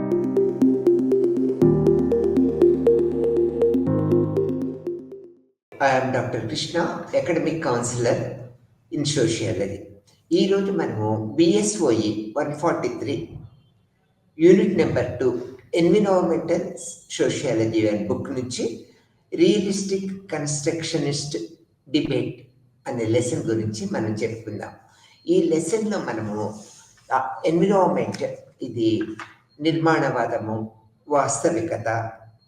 I am Dr. Krishna, Academic Counselor in Sociology. ఈరోజు మనము BSOE 143 unit number 2 environmental sociology అనే book నుంచి realistic కన్స్ట్రక్షనిస్ట్ debate అనే lesson గురించి మనం చెప్పుకుందాం. ఈ లెసన్లో మనము ఎన్విరాన్మెంట్ ఇది నిర్మాణవాదము, వాస్తవికత,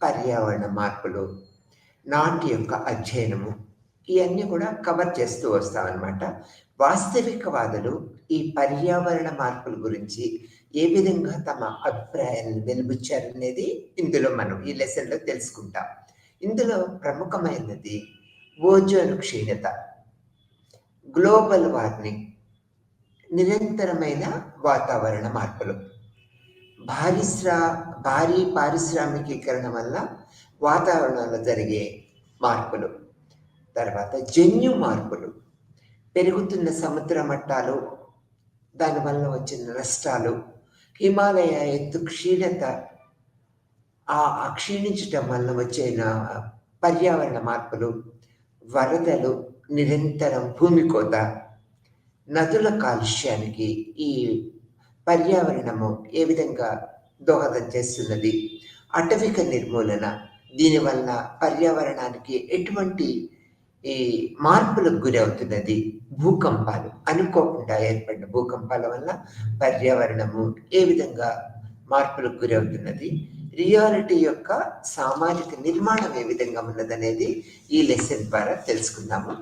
పర్యావరణ మార్పులు, నాటి యొక్క అధ్యయనము ఇవన్నీ కూడా కవర్ చేస్తూ వస్తామన్నమాట. వాస్తవికవాదులు ఈ పర్యావరణ మార్పుల గురించి ఏ విధంగా తమ అభిప్రాయాలను వెలుబుచ్చారనేది ఇందులో మనం ఈ లెసన్లో తెలుసుకుంటాం. ఇందులో ప్రముఖమైనది ఓజోన్ క్షీణత, గ్లోబల్ వార్మింగ్, నిరంతరమైన వాతావరణ మార్పులు, భారీ పారిశ్రామికీకరణ వల్ల వాతావరణంలో జరిగే మార్పులు, తర్వాత జన్యు మార్పులు, పెరుగుతున్న సముద్ర మట్టాలు, దానివల్ల వచ్చిన నష్టాలు, హిమాలయ ఎత్తు క్షీణత, ఆ క్షీణించటం వల్ల వచ్చిన పర్యావరణ మార్పులు, వరదలు, నిరంతరం భూమి కోత, నదుల కాలుష్యానికి ఈ పర్యావరణము ఏ విధంగా దోహదం చేస్తున్నది, అటవిక నిర్మూలన, దీనివల్ల పర్యావరణానికి ఎటువంటి ఈ మార్పులకు గురవుతున్నది, భూకంపాలు, అనుకోకుండా ఏర్పడిన భూకంపాల వల్ల పర్యావరణము ఏ విధంగా మార్పులకు గురవుతున్నది, రియాలిటీ యొక్క సామాజిక నిర్మాణం ఏ విధంగా ఉన్నదనేది ఈ లెసన్ ద్వారా తెలుసుకుందాము.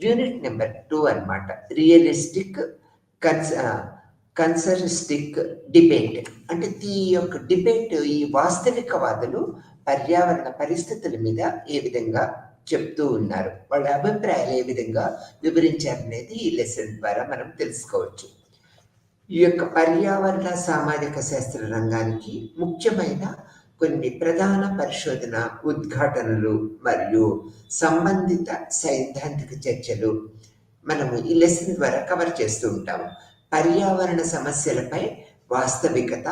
యూనిట్ నెంబర్ 2 అన్నమాట, రియలిస్టిక్ కన్సర్నిస్టిక్ డిబేట్. అంటే ఈ యొక్క డిబేట్ ఈ వాస్తవికవాదులు పర్యావరణ పరిస్థితుల మీద ఏ విధంగా చెప్తూ ఉన్నారు, వాళ్ళ అభిప్రాయాలు ఏ విధంగా వివరించారనేది ఈ లెసన్ ద్వారా మనం తెలుసుకోవచ్చు. ఈ యొక్క పర్యావరణ సామాజిక శాస్త్ర రంగానికి ముఖ్యమైన కొన్ని ప్రధాన పరిశోధన ఉద్ఘాటనలు మరియు సంబంధిత సైద్ధాంతిక చర్చలు మనము ఈ లెసన్ ద్వారా కవర్ చేస్తూ ఉంటాము. పర్యావరణ సమస్యలపై వాస్తవికత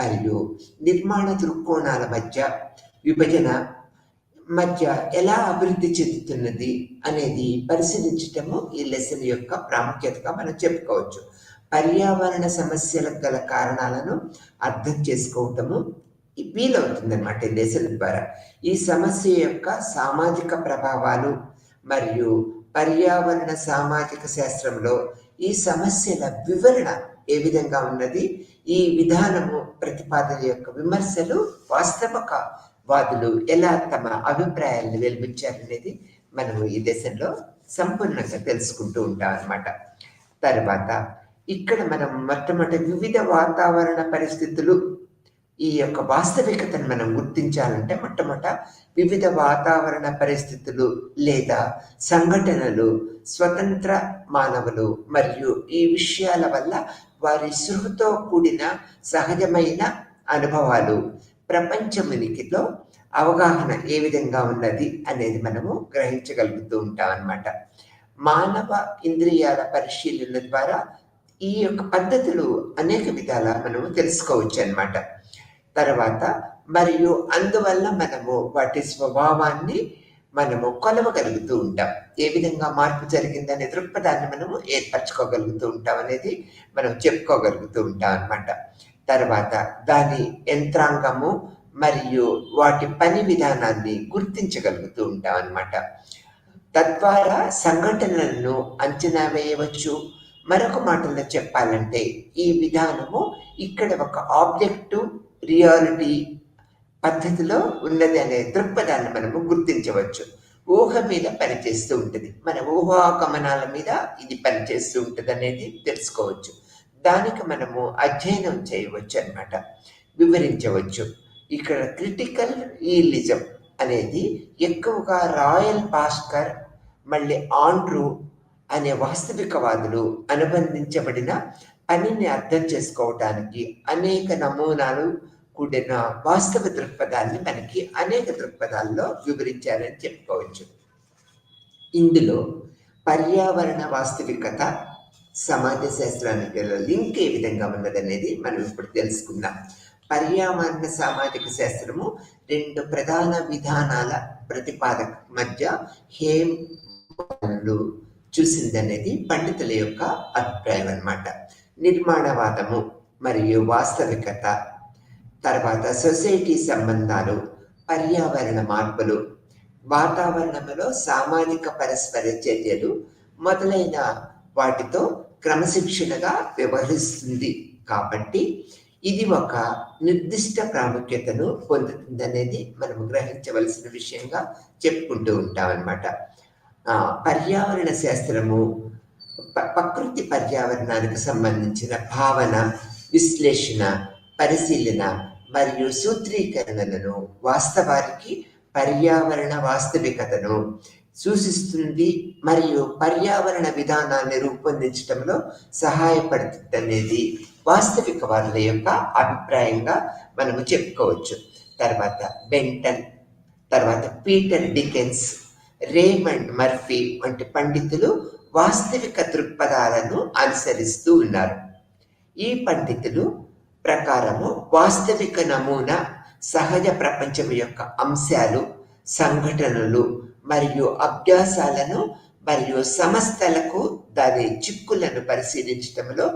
మరియు నిర్మాణ దృక్కోణాల మధ్య విభజన మధ్య ఎలా అభివృద్ధి చెందుతున్నది అనేది పరిశీలించటము ఈ లెసన్ యొక్క ప్రాముఖ్యతగా మనం చెప్పుకోవచ్చు. పర్యావరణ సమస్యలకు గల కారణాలను అర్థం చేసుకోవటము వీలవుతుందన్నమాట ఈ లెసన్ ద్వారా. ఈ సమస్య యొక్క సామాజిక ప్రభావాలు మరియు పర్యావరణ సామాజిక శాస్త్రంలో ఈ సమస్యల వివరణ ఏ విధంగా ఉన్నది, ఈ విధానము ప్రతిపాదన యొక్క విమర్శలు, వాస్తవికవాదులు ఎలా తమ అభిప్రాయాలను వెలిబుచ్చారనేది మనము ఈ దశలో సంపూర్ణంగా తెలుసుకుంటూ ఉంటాం అన్నమాట. తర్వాత ఇక్కడ మనం మొట్టమొదటి వివిధ వాతావరణ పరిస్థితులు, ఈ యొక్క వాస్తవికతను మనం గుర్తించాలంటే మొట్టమొదట వివిధ వాతావరణ పరిస్థితులు లేదా సంఘటనలు, స్వతంత్ర మానవులు మరియు ఈ విషయాల వల్ల వారి సృహతో కూడిన సహజమైన అనుభవాలు, ప్రపంచ ఉనికిలో అవగాహన ఏ విధంగా ఉన్నది అనేది మనము గ్రహించగలుగుతూ ఉంటాం అన్నమాట. మానవ ఇంద్రియాల పరిశీలన ద్వారా ఈ యొక్క పద్ధతులు అనేక విధాల మనము తెలుసుకోవచ్చు అన్నమాట. తర్వాత మరియు అందువల్ల మనము వాటి స్వభావాన్ని మనము కొలవగలుగుతూ ఉంటాం, ఏ విధంగా మార్పు జరిగిందనే దృక్పథాన్ని మనము ఏర్పరచుకోగలుగుతూ ఉంటాం అనేది మనం చెప్పుకోగలుగుతూ ఉంటాం అన్నమాట. తర్వాత దాని యంత్రాంగము మరియు వాటి పని విధానాన్ని గుర్తించగలుగుతూ ఉంటాం అన్నమాట. తద్వారా సంఘటనలను అంచనా వేయవచ్చు. మరొక మాటలో చెప్పాలంటే ఈ విధానము ఇక్కడ ఒక ఆబ్జెక్టివ్ రియాలిటీ పద్ధతిలో ఉన్నది అనే దృక్పథాన్ని మనము గుర్తించవచ్చు. ఊహ మీద పనిచేస్తూ ఉంటుంది, మన ఊహాగమనాల మీద ఇది పనిచేస్తూ ఉంటుంది అనేది తెలుసుకోవచ్చు. దానికి మనము అధ్యయనం చేయవచ్చు అన్నమాట, వివరించవచ్చు. ఇక్కడ క్రిటికల్ రియలిజం అనేది ఎక్కువగా రాయల్ పాస్కర్ మళ్ళీ ఆండ్రూ అనే వాస్తవికవాదులు అనుబంధించబడిన పనిని అర్థం చేసుకోవటానికి అనేక నమూనాలు కూడిన వాస్తవ దృక్పథాన్ని మనకి అనేక దృక్పథాల్లో వివరించారని చెప్పుకోవచ్చు. ఇందులో పర్యావరణ వాస్తవికత సమాజ శాస్త్రానికి లింక్ ఏ విధంగా ఉన్నదనేది మనం ఇప్పుడు తెలుసుకుందాం. పర్యావరణ సామాజిక శాస్త్రము 2 ప్రధాన విధానాల ప్రతిపాదక మధ్య హేమలు చూసిందనేది పండితుల యొక్క అభిప్రాయం అన్నమాట. నిర్మాణవాదము మరియు వాస్తవికత, తర్వాత సొసైటీ సంబంధాలు, పర్యావరణ మార్పులు, వాతావరణంలో సామాజిక పరస్పర చర్యలు మొదలైన వాటితో క్రమశిక్షణగా వ్యవహరిస్తుంది. కాబట్టి ఇది ఒక నిర్దిష్ట ప్రాముఖ్యతను పొందుతుందనేది మనము గ్రహించవలసిన విషయంగా చెప్పుకుంటూ ఉంటాం అన్నమాట. పర్యావరణ శాస్త్రము ప్రకృతి పర్యావరణానికి సంబంధించిన భావన, విశ్లేషణ, పరిశీలన మరియు సూత్రీకరణలను వాస్తవానికి పర్యావరణ వాస్తవికతను సూచిస్తుంది మరియు పర్యావరణ విధానాన్ని రూపొందించడంలో సహాయపడుతుంది అనేది వాస్తవికవాదుల యొక్క అభిప్రాయంగా మనము చెప్పుకోవచ్చు. తర్వాత బెంటన్, తర్వాత పీటర్ డికెన్స్, రేమండ్ మర్ఫీ వంటి పండితులు వాస్తవిక దృక్పథాలను అనుసరిస్తూ ఉన్నారు. ఈ పండితులు ప్రకారము వాస్తవిక నమూనా సహజ ప్రపంచం యొక్క అంశాలు, సంఘటనలు మరియు అభ్యాసాలను మరియు సంస్థలకు దాని చిక్కులను పరిశీలించడంలో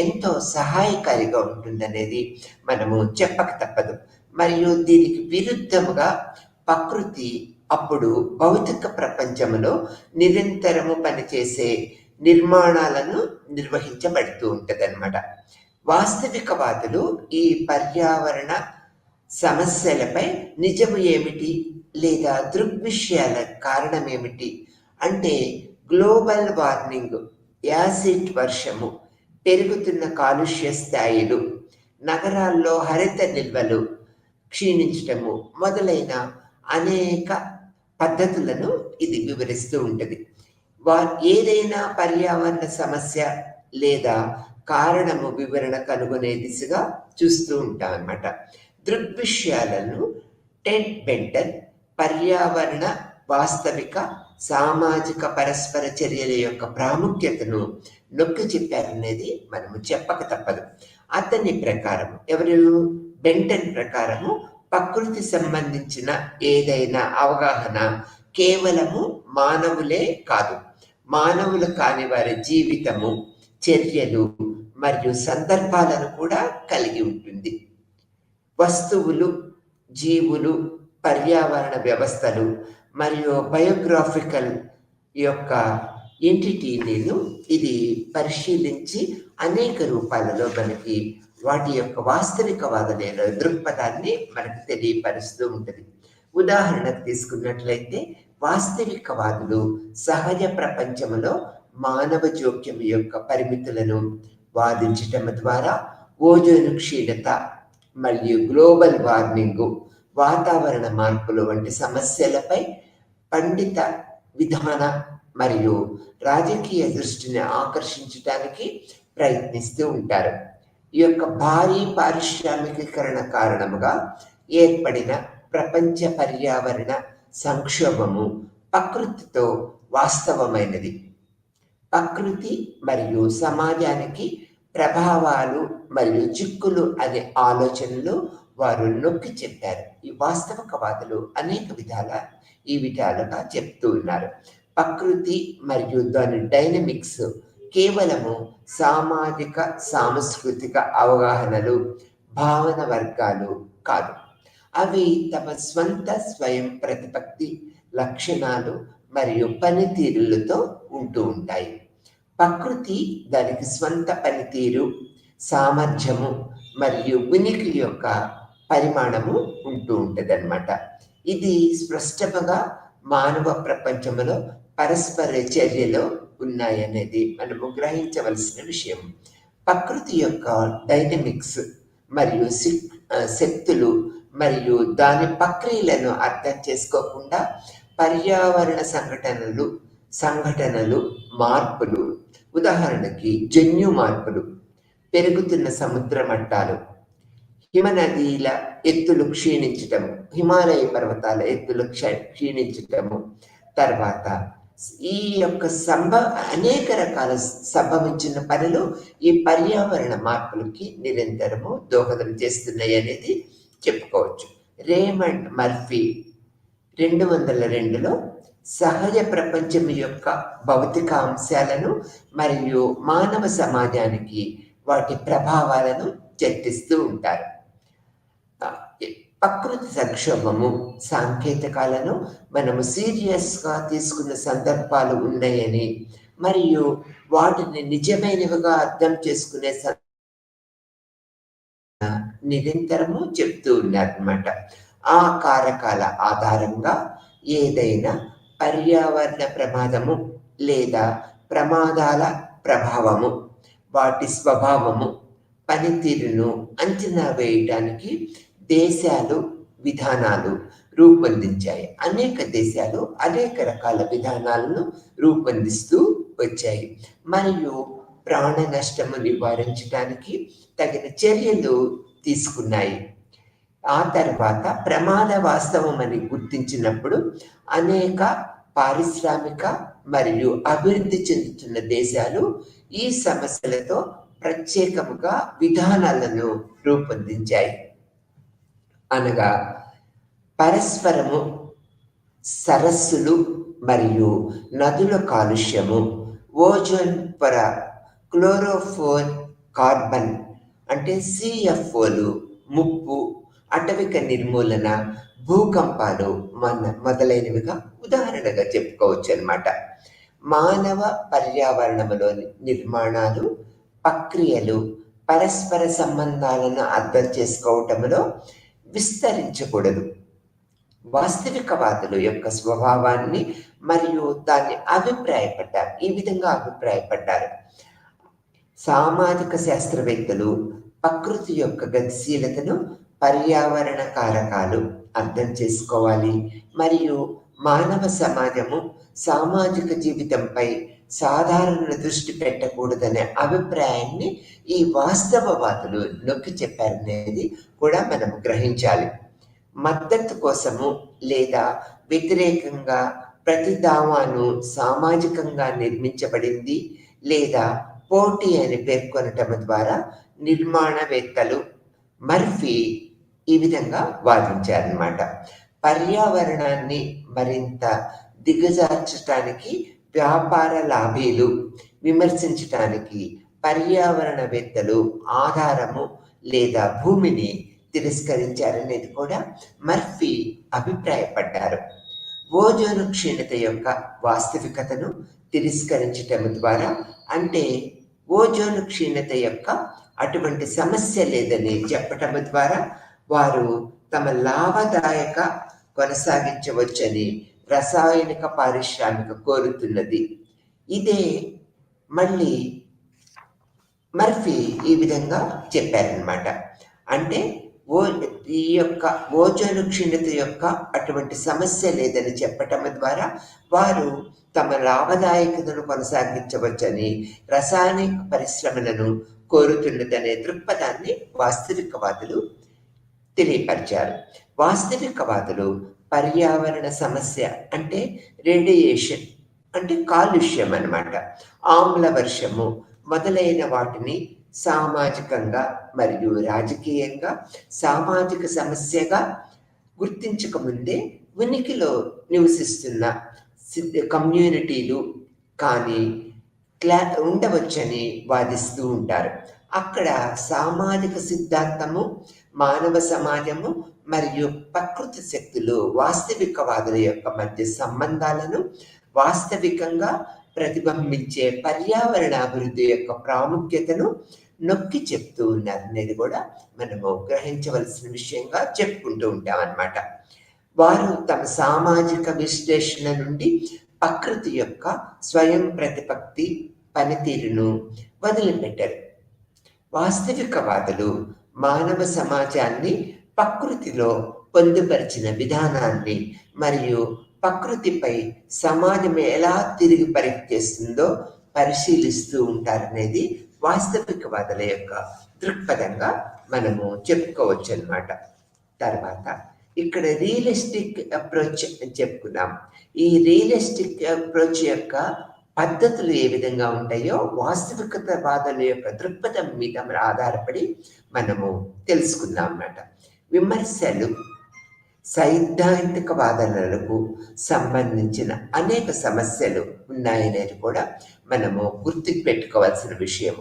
ఎంతో సహాయకారిగా ఉంటుందనేది మనము చెప్పక తప్పదు. మరియు దీనికి విరుద్ధముగా ప్రకృతి అప్పుడు భౌతిక ప్రపంచంలో నిరంతరము పనిచేసే నిర్మాణాలను నిర్వహించబడుతూ ఉంటదన్నమాట. వాస్తవికవాదులు ఈ పర్యావరణ సమస్యలపై నిజము ఏమిటి లేదా దృగ్విషయాల కారణం ఏమిటి అంటే గ్లోబల్ వార్మింగ్, యాసిడ్ వర్షము, పెరుగుతున్న కాలుష్య స్థాయిలు, నగరాల్లో హరిత నిల్వలు క్షీణించటము మొదలైన అనేక పద్ధతులను ఇది వివరిస్తూ ఉంటుంది. ఏదైనా పర్యావరణ సమస్య లేదా కారణము వివరణ కనుగొనే దిశగా చూస్తూ ఉంటాం అన్నమాట. దృగ్విషయాలను టెడ్ బెంటన్ పర్యావరణ వాస్తవిక సామాజిక పరస్పర చర్యల యొక్క ప్రాముఖ్యతను నొక్కి చెప్పారనేది మనము చెప్పక తప్పదు. అతని ప్రకారం, ఎవరు బెంటన్ ప్రకారము, ప్రకృతి సంబంధించిన ఏదైనా అవగాహన కేవలము మానవులే కాదు, మానవులు కాని వారి జీవితము, చర్యలు మరియు సందర్భాలను కూడా కలిగి ఉంటుంది. వస్తువులు, జీవులు, పర్యావరణ వ్యవస్థలు మరియు బయోగ్రాఫికల్ యొక్క ఎంటిటీలను ఇది పరిశీలించి అనేక రూపాలలో మనకి వాటి యొక్క వాస్తవికవాదమైన దృక్పథాన్ని మనకు తెలియపరుస్తూ ఉంటుంది. ఉదాహరణకు తీసుకున్నట్లయితే వాస్తవికవాదులు సహజ ప్రపంచంలో మానవ జోక్యం యొక్క పరిమితులను వాదించటం ద్వారా ఓజోను క్షీణత మరియు గ్లోబల్ వార్మింగ్, వాతావరణ మార్పులు వంటి సమస్యలపై పండిత విధాన మరియు రాజకీయ దృష్టిని ఆకర్షించడానికి ప్రయత్నిస్తూ ఉంటారు. ఈ యొక్క భారీ పారిశ్రామికీకరణ కారణముగా ఏర్పడిన ప్రపంచ పర్యావరణ సంక్షోభము ప్రకృతితో వాస్తవమైనది. ప్రకృతి మరియు సమాజానికి ప్రభావాలు మరియు చిక్కులు అనే ఆలోచనలు వారు నొక్కి చెప్పారు. ఈ వాస్తవికవాదులు అనేక విధాలుగా చెప్తూ ఉన్నారు. ప్రకృతి మరియు దాని డైనమిక్స్ కేవలము సామాజిక సాంస్కృతిక అవగాహనలు, భావన వర్గాలు కాదు. అవి తమ స్వంత స్వయం ప్రతిపత్తి, లక్షణాలు మరియు పనితీరులతో ఉంటూ ఉంటాయి. ప్రకృతి దానికి స్వంత పనితీరు, సామర్థ్యము మరియు ఉనికి యొక్క పరిమాణము ఉంటూ ఉంటుందన్నమాట. ఇది స్పష్టంగా మానవ ప్రపంచంలో పరస్పర చర్యలో ఉన్నాయనేది మనము గ్రహించవలసిన విషయం. ప్రకృతి యొక్క డైనమిక్స్ మరియు శక్తులు మరియు దాని ప్రక్రియలను అర్థం చేసుకోకుండా పర్యావరణ సంఘటనలు, మార్పులు, ఉదాహరణకి జన్యు మార్పులు, పెరుగుతున్న సముద్ర మట్టాలు, హిమనదీల ఎత్తులు క్షీణించటము, హిమాలయ పర్వతాల ఎత్తులు క్షీణించటము, తర్వాత ఈ యొక్క అనేక రకాల సంభవించిన పనులు ఈ పర్యావరణ మార్పులకి నిరంతరము దోహదం చేస్తున్నాయి అనేది చెప్పుకోవచ్చు. రేమండ్ మర్ఫీ 2002లో సహజ ప్రపంచం యొక్క భౌతిక అంశాలను మరియు మానవ సమాజానికి వాటి ప్రభావాలను చర్చిస్తూ ఉంటారు. ప్రకృతి సంక్షోభము సాంకేతికాలను మనము సీరియస్గా తీసుకున్న సందర్భాలు ఉన్నాయని మరియు వాటిని నిజమైనవిగా అర్థం చేసుకునే నిరంతరము చెప్తూ ఉన్నారన్నమాట. ఆ కారకాల ఆధారంగా ఏదైనా పర్యావరణ ప్రమాదము లేదా ప్రమాదాల ప్రభావము, వాటి స్వభావము, పనితీరును అంచనా వేయడానికి దేశాలు విధానాలు రూపొందించాయి. అనేక దేశాలు అనేక రకాల విధానాలను రూపొందిస్తూ వచ్చాయి మరియు ప్రాణ నష్టము నివారించడానికి తగిన చర్యలు తీసుకున్నాయి. ఆ తర్వాత ప్రమాద వాస్తవం అని గుర్తించినప్పుడు అనేక పారిశ్రామిక మరియు అభివృద్ధి చెందుతున్న దేశాలు ఈ సమస్యలతో ప్రత్యేకముగా విధానాలను రూపొందించాయి. అనగా పరస్పరము సరస్సులు మరియు నదుల కాలుష్యము, ఓజోన్ పొర, క్లోరోఫోర్ కార్బన్ అంటే సిఎఫ్ఓలు ముప్పు, అటవిక నిర్మూలన, భూకంపాలు మొదలైనవిగా ఉదాహరణగా చెప్పుకోవచ్చు అన్నమాట. మానవ పర్యావరణంలోని నిర్మాణాలు, ప్రక్రియలు పరస్పర సంబంధాలను అర్థం చేసుకోవటంలో విస్తరించకూడదు. వాస్తవికవాదుల యొక్క స్వభావాన్ని మరియు దాన్ని ఈ విధంగా అభిప్రాయపడ్డారు. సామాజిక శాస్త్రవేత్తలు ప్రకృతి యొక్క గతిశీలతను, పర్యావరణ కారకాలు అర్థం చేసుకోవాలి మరియు మానవ సమాజము సామాజిక జీవితంపై సాధారణ దృష్టి పెట్టకూడదనే అభిప్రాయాన్ని ఈ వాస్తవవాదులు నొక్కి చెప్పారనేది కూడా మనం గ్రహించాలి. మద్దతు కోసము లేదా వ్యతిరేకంగా ప్రతి దావాను సామాజికంగా నిర్మించబడింది లేదా పోటీ అని పేర్కొనటం ద్వారా నిర్మాణవేత్తలు మర్ఫీ ఈ విధంగా వాదించారన్నమాట. పర్యావరణాన్ని మరింత దిగజార్చడానికి, వ్యాపార లాభీలు విమర్శించటానికి పర్యావరణవేత్తలు ఆధారము లేదా భూమిని తిరస్కరించారనేది కూడా మర్ఫీ అభిప్రాయపడ్డారు. ఓజోను క్షీణత యొక్క వాస్తవికతను తిరస్కరించటం ద్వారా, అంటే ఓజోను క్షీణత యొక్క అటువంటి సమస్య లేదని చెప్పటం ద్వారా వారు తమ లాభదాయక కొనసాగించవచ్చని రసాయనిక పారిశ్రామిక కోరుతున్నది. ఇదే మళ్ళీ మర్ఫీ ఈ విధంగా చెప్పారనమాట. అంటే ఈ యొక్క ఓజోను క్షీణత యొక్క అటువంటి సమస్య లేదని చెప్పటం ద్వారా వారు తమ లాభదాయకతను కొనసాగించవచ్చని రసాయనిక పరిశ్రమలను కోరుతున్నదనే దృక్పథాన్ని వాస్తవికవాదులు తెలియపరిచారు. వాస్తవికవాదులు పర్యావరణ సమస్య అంటే రేడియేషన్ అంటే కాలుష్యం అన్నమాట, ఆమ్ల వర్షము మొదలైన వాటిని సామాజికంగా మరియు రాజకీయంగా సామాజిక సమస్యగా గుర్తించకముందే ఉనికిలో నివసిస్తున్న కమ్యూనిటీలు కానీ ఉండవచ్చని వాదిస్తూ ఉంటారు. అక్కడ సామాజిక సిద్ధాంతము, మానవ సమాజము మరియు ప్రకృతి శక్తులు వాస్తవికవాదుల యొక్క మధ్య సంబంధాలను వాస్తవికంగా ప్రతిబింబించే పర్యావరణ అభివృద్ధి యొక్క ప్రాముఖ్యతను నొక్కి చెప్తూ ఉన్నారు అనేది కూడా మనము గ్రహించవలసిన విషయంగా చెప్పుకుంటూ ఉంటాం అన్నమాట. వారు తమ సామాజిక విశ్లేషణ నుండి ప్రకృతి యొక్క స్వయం ప్రతిపత్తి పనితీరును వదిలిపెట్టారు. వాస్తవికవాదులు మానవ సమాజాన్ని ప్రకృతిలో పొందుపరిచిన విధానాన్ని మరియు ప్రకృతిపై సమాజం ఎలా తిరిగి పరీక్షిస్తుందో పరిశీలిస్తూ ఉంటారనేది వాస్తవికవాదుల యొక్క దృక్పథంగా మనము చెప్పుకోవచ్చు అన్నమాట. తర్వాత ఇక్కడ రియలిస్టిక్ అప్రోచ్ అని చెప్పుకున్నాం. ఈ రియలిస్టిక్ అప్రోచ్ యొక్క పద్ధతులు ఏ విధంగా ఉంటాయో వాస్తవికతవాదుల యొక్క దృక్పథం మీద ఆధారపడి మనము తెలుసుకుందాం అన్నమాట. విమర్శలు సైద్ధాంతిక వాదనలకు సంబంధించిన అనేక సమస్యలు ఉన్నాయనేది కూడా మనము గుర్తుకు పెట్టుకోవాల్సిన విషయం.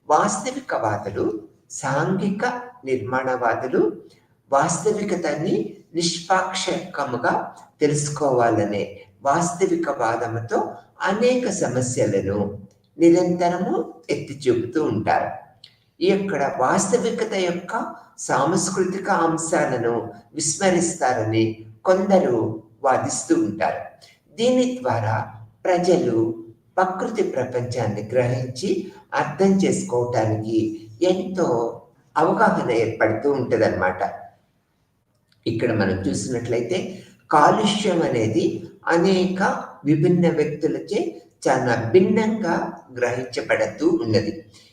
వాస్తవికవాదులు, సాంఘిక నిర్మాణవాదులు వాస్తవికతని నిష్పాక్షికముగా తెలుసుకోవాలనే వాస్తవికవాదముతో అనేక సమస్యలను నిరంతరము ఎత్తి చూపుతూ ఉంటారు. ఇక్కడ వాస్తవికత యొక్క సాంస్కృతిక అంశాలను విస్మరిస్తారని కొందరు వాదిస్తూ ఉంటారు. దీని ద్వారా ప్రజలు ప్రకృతి ప్రపంచాన్ని గ్రహించి అర్థం చేసుకోవటానికి ఎంతో అవగాహన ఏర్పడుతూ ఉంటుందన్నమాట. ఇక్కడ మనం చూసినట్లయితే కాలుష్యం అనేది అనేక విభిన్న వ్యక్తులచే చాలా భిన్నంగా గ్రహించబడుతూ ఉన్నది.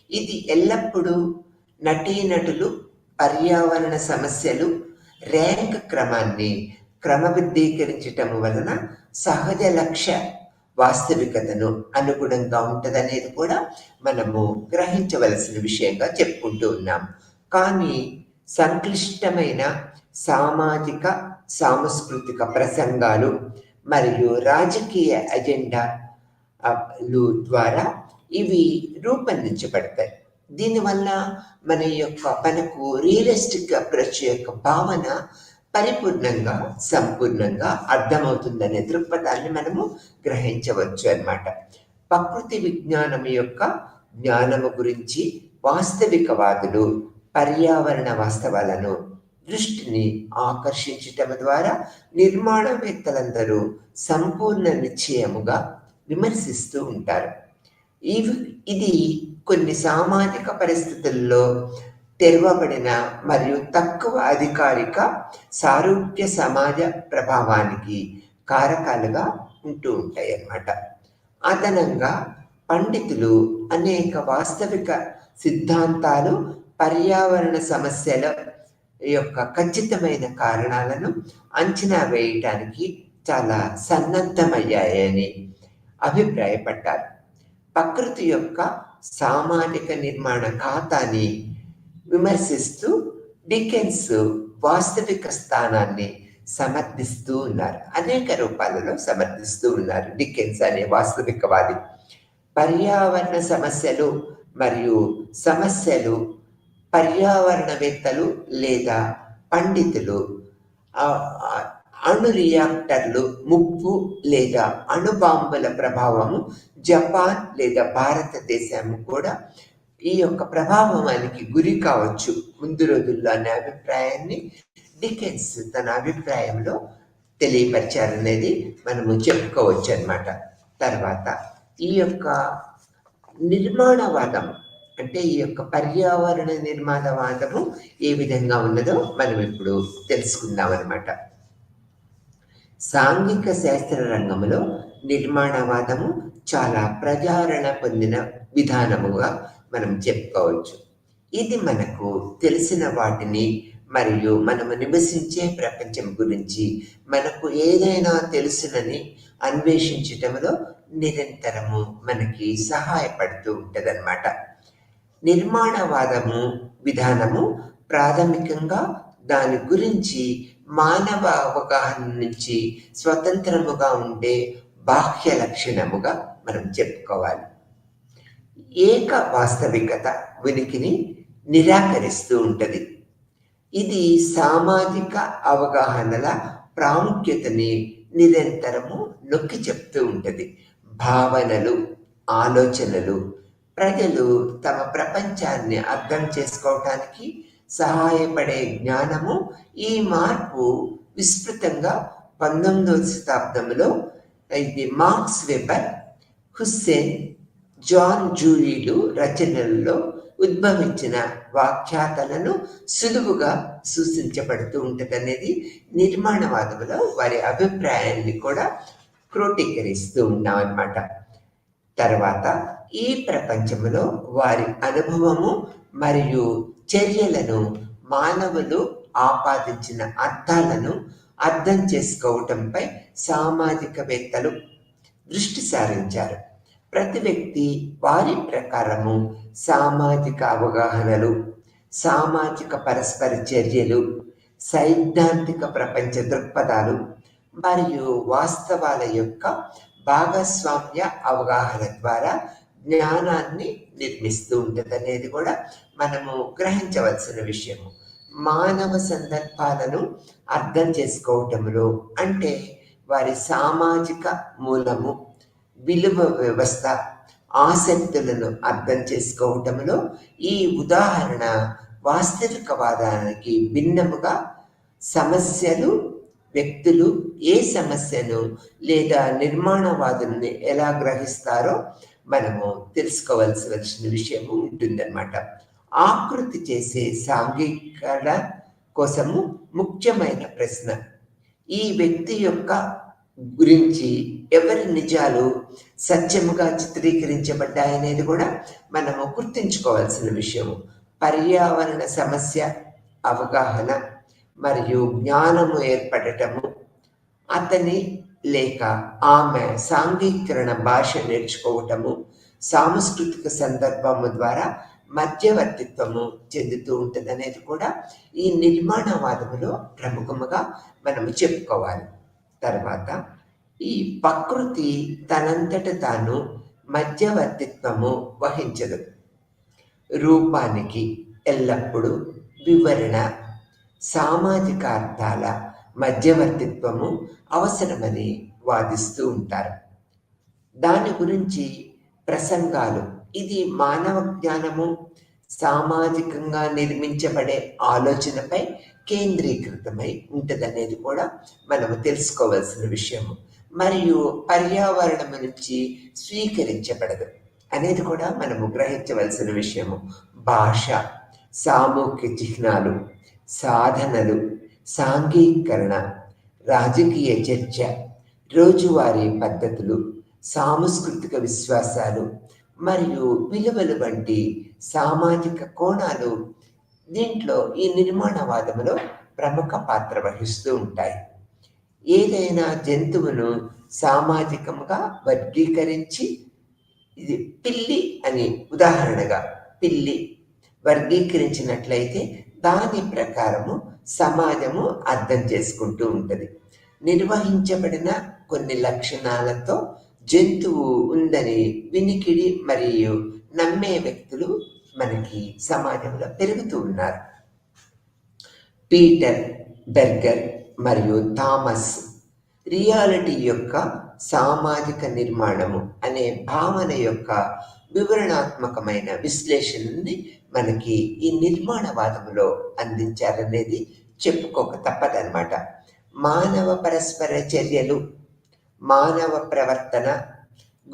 ఇది ఎల్లప్పుడూ నటీనటులు పర్యావరణ సమస్యలు ర్యాంక్ క్రమాన్ని క్రమబద్ధీకరించటం వలన సహజ లక్ష్య వాస్తవికతను అనుగుణంగా ఉంటుందనేది కూడా మనము గ్రహించవలసిన విషయంగా చెప్పుకుంటూ ఉన్నాం. కానీ సంక్లిష్టమైన సామాజిక సాంస్కృతిక ప్రసంగాలు మరియు రాజకీయ అజెండాలు ద్వారా ఇవి రూపొందించబడతాయి. దీనివల్ల మనకు రియలిస్టిక్ అప్రోచ్ యొక్క భావన పరిపూర్ణంగా సంపూర్ణంగా అర్థమవుతుందనే దృక్పథాన్ని మనము గ్రహించవచ్చు అన్నమాట. ప్రకృతి విజ్ఞానం యొక్క జ్ఞానము గురించి వాస్తవికవాదులు పర్యావరణ వాస్తవాలను దృష్టిని ఆకర్షించటం ద్వారా నిర్మాణవేత్తలందరూ సంపూర్ణ నిశ్చయముగా విమర్శిస్తూ ఉంటారు. ఇది కొన్ని సామాజిక పరిస్థితుల్లో తెరవబడిన మరియు తక్కువ అధికారిక సారూప్య సమాజ ప్రభావానికి కారకాలుగా ఉంటూ ఉంటాయి అన్నమాట. అదనంగా పండితులు అనేక వాస్తవిక సిద్ధాంతాలు పర్యావరణ సమస్యల యొక్క ఖచ్చితమైన కారణాలను అంచనా వేయటానికి చాలా సన్నద్ధమయ్యాయని అభిప్రాయపడ్డారు. ప్రకృతి యొక్క సామాజిక నిర్మాణ ఖాతాని విమర్శిస్తూ డికెన్స్ వాస్తవిక స్థానాన్ని సమర్థిస్తూ ఉన్నారు. అనేక రూపాలలో సమర్థిస్తూ ఉన్నారు డికెన్స్ అనే వాస్తవికవాది. పర్యావరణ సమస్యలు మరియు సమస్యలు పర్యావరణవేత్తలు లేదా పండితులు అణు రియాక్టర్లు ముప్పు లేదా అణుబాంబుల ప్రభావము జపాన్ లేదా భారతదేశం కూడా ఈ యొక్క ప్రభావానికి గురి కావచ్చు ముందు రోజుల్లో అనే అభిప్రాయాన్ని డికెన్స్ తన అభిప్రాయంలో తెలియపరిచారనేది మనము చెప్పుకోవచ్చు అన్నమాట. తర్వాత ఈ యొక్క నిర్మాణవాదం అంటే ఈ యొక్క పర్యావరణ నిర్మాణవాదము ఏ విధంగా ఉన్నదో మనం ఇప్పుడు తెలుసుకుందాం అన్నమాట. సాంఘిక శాస్త్ర రంగంలో నిర్మాణవాదము చాలా ప్రజాదరణ పొందిన విధానముగా మనం చెప్పుకోవచ్చు. ఇది మనకు తెలిసిన వాటిని మరియు మనము నివసించే ప్రపంచం గురించి మనకు ఏదైనా తెలుసునని అన్వేషించటంలో నిరంతరము మనకి సహాయపడుతూ ఉంటదన్నమాట. నిర్మాణవాదము విధానము ప్రాథమికంగా దాని గురించి మానవ అవగాహన నుంచి స్వతంత్రముగా ఉండే బాహ్య లక్షణముగా మనం చెప్పుకోవాలి. ఏక వాస్తవికత ఉనికిని నిరాకరిస్తూ ఉంటది. ఇది సామాజిక అవగాహనల ప్రాముఖ్యతని నిరంతరము నొక్కి చెప్తూ ఉంటది. భావనలు, ఆలోచనలు ప్రజలు తమ ప్రపంచాన్ని అర్థం చేసుకోవటానికి సహాయపడే జ్ఞానము. ఈ మార్పు విస్తృతంగా 19వ శతాబ్దంలో ఇది మార్క్స్ వెబర్, హుస్సేన్, జాన్ జూరీలు రచనల్లో ఉద్భవించిన వాఖ్యాతలను సులువుగా సూచించబడుతూ ఉంటుందనేది నిర్మాణవాదములో వారి అభిప్రాయాన్ని కూడా క్రోడీకరిస్తూ ఉన్నాం అన్నమాట. తర్వాత ఈ ప్రపంచంలో వారి అనుభవము మరియు చర్యలను మానవులు ఆపాదించిన అర్థాలను అర్థం చేసుకోవటంపై సామాజికవేత్తలు దృష్టి సారించారు. ప్రతి వ్యక్తి వారి ప్రకారము సామాజిక అవగాహనలు, సామాజిక పరస్పర చర్యలు, సైద్ధాంతిక ప్రపంచ దృక్పథాలు మరియు వాస్తవాల యొక్క భాగస్వామ్య అవగాహన ద్వారా జ్ఞానాన్ని నిర్మిస్తూ ఉంటుంది అనేది కూడా మనము గ్రహించవలసిన విషయము. మానవ సందర్భాలను అర్థం చేసుకోవటంలో అంటే వారి సామాజిక మూలము, విలువ వ్యవస్థ, ఆసక్తులను అర్థం చేసుకోవటంలో ఈ ఉదాహరణ వాస్తవికవాదానికి భిన్నముగా సమస్యలు, వ్యక్తులు ఏ సమస్యను లేదా నిర్మాణవాదుల్ని ఎలా గ్రహిస్తారో మనము తెలుసుకోవాల్సిన విషయం ఉంటుందన్నమాట. ఆకృతి చేసే సాంఘికత కోసము ముఖ్యమైన ప్రశ్న ఈ వ్యక్తి యొక్క గురించి ఎవరి నిజాలు సత్యముగా చిత్రీకరించబడ్డాయనేది కూడా మనము గుర్తుంచుకోవాల్సిన విషయము. పర్యావరణ సమస్య అవగాహన మరియు జ్ఞానము ఏర్పడటము, అతని లేక ఆమె సాంఘీకరణ భాష నేర్చుకోవటము, సాంస్కృతిక సందర్భము ద్వారా మధ్యవర్తిత్వము చెందుతూ ఉంటుంది అనేది కూడా ఈ నిర్మాణవాదములో ప్రముఖముగా మనము చెప్పుకోవాలి. తర్వాత ఈ ప్రకృతి తనంతట తాను మధ్యవర్తిత్వము వహించదు. రూపానికి ఎల్లప్పుడూ వివరణ, సామాజిక అర్థాల మధ్యవర్తిత్వము అవసరమని వాదిస్తూ ఉంటారు. దాని గురించి ప్రసంగాలు ఇది మానవ జ్ఞానము, సామాజికంగా నిర్మించబడే ఆలోచనపై కేంద్రీకృతమై ఉంటుందనేది కూడా మనము తెలుసుకోవాల్సిన విషయము. మరియు పర్యావరణం నుంచి స్వీకరించబడదు అనేది కూడా మనము గ్రహించవలసిన విషయము. భాష, సామూహిక చిహ్నాలు, సాధనలు, సాంఘీకరణ, రాజకీయ చర్చ, రోజువారీ పద్ధతులు, సాంస్కృతిక విశ్వాసాలు మరియు విలువలు వంటి సామాజిక కోణాలు దీంట్లో ఈ నిర్మాణవాదములో ప్రముఖ పాత్ర వహిస్తూ ఉంటాయి. ఏదైనా జంతువును సామాజికంగా వర్గీకరించి, ఇది పిల్లి అని ఉదాహరణగా పిల్లి వర్గీకరించినట్లయితే దాని ప్రకారము సమాజము అర్థం చేసుకుంటూ ఉంటుంది. నిర్వహించబడిన కొన్ని లక్షణాలతో జంతువు ఉందని వినికిడి మరియు నమ్మే వ్యక్తులు మనకి సమాజంలో పెరుగుతూ ఉన్నారు. పీటర్ బెర్గర్ మరియు థామస్ రియాలిటీ యొక్క సామాజిక నిర్మాణము అనే భావన యొక్క వివరణాత్మకమైన విశ్లేషణని మనకి ఈ నిర్మాణవాదములో అందించారనేది చెప్పుకోక తప్పదన్నమాట. మానవ పరస్పర చర్యలు, మానవ ప్రవర్తన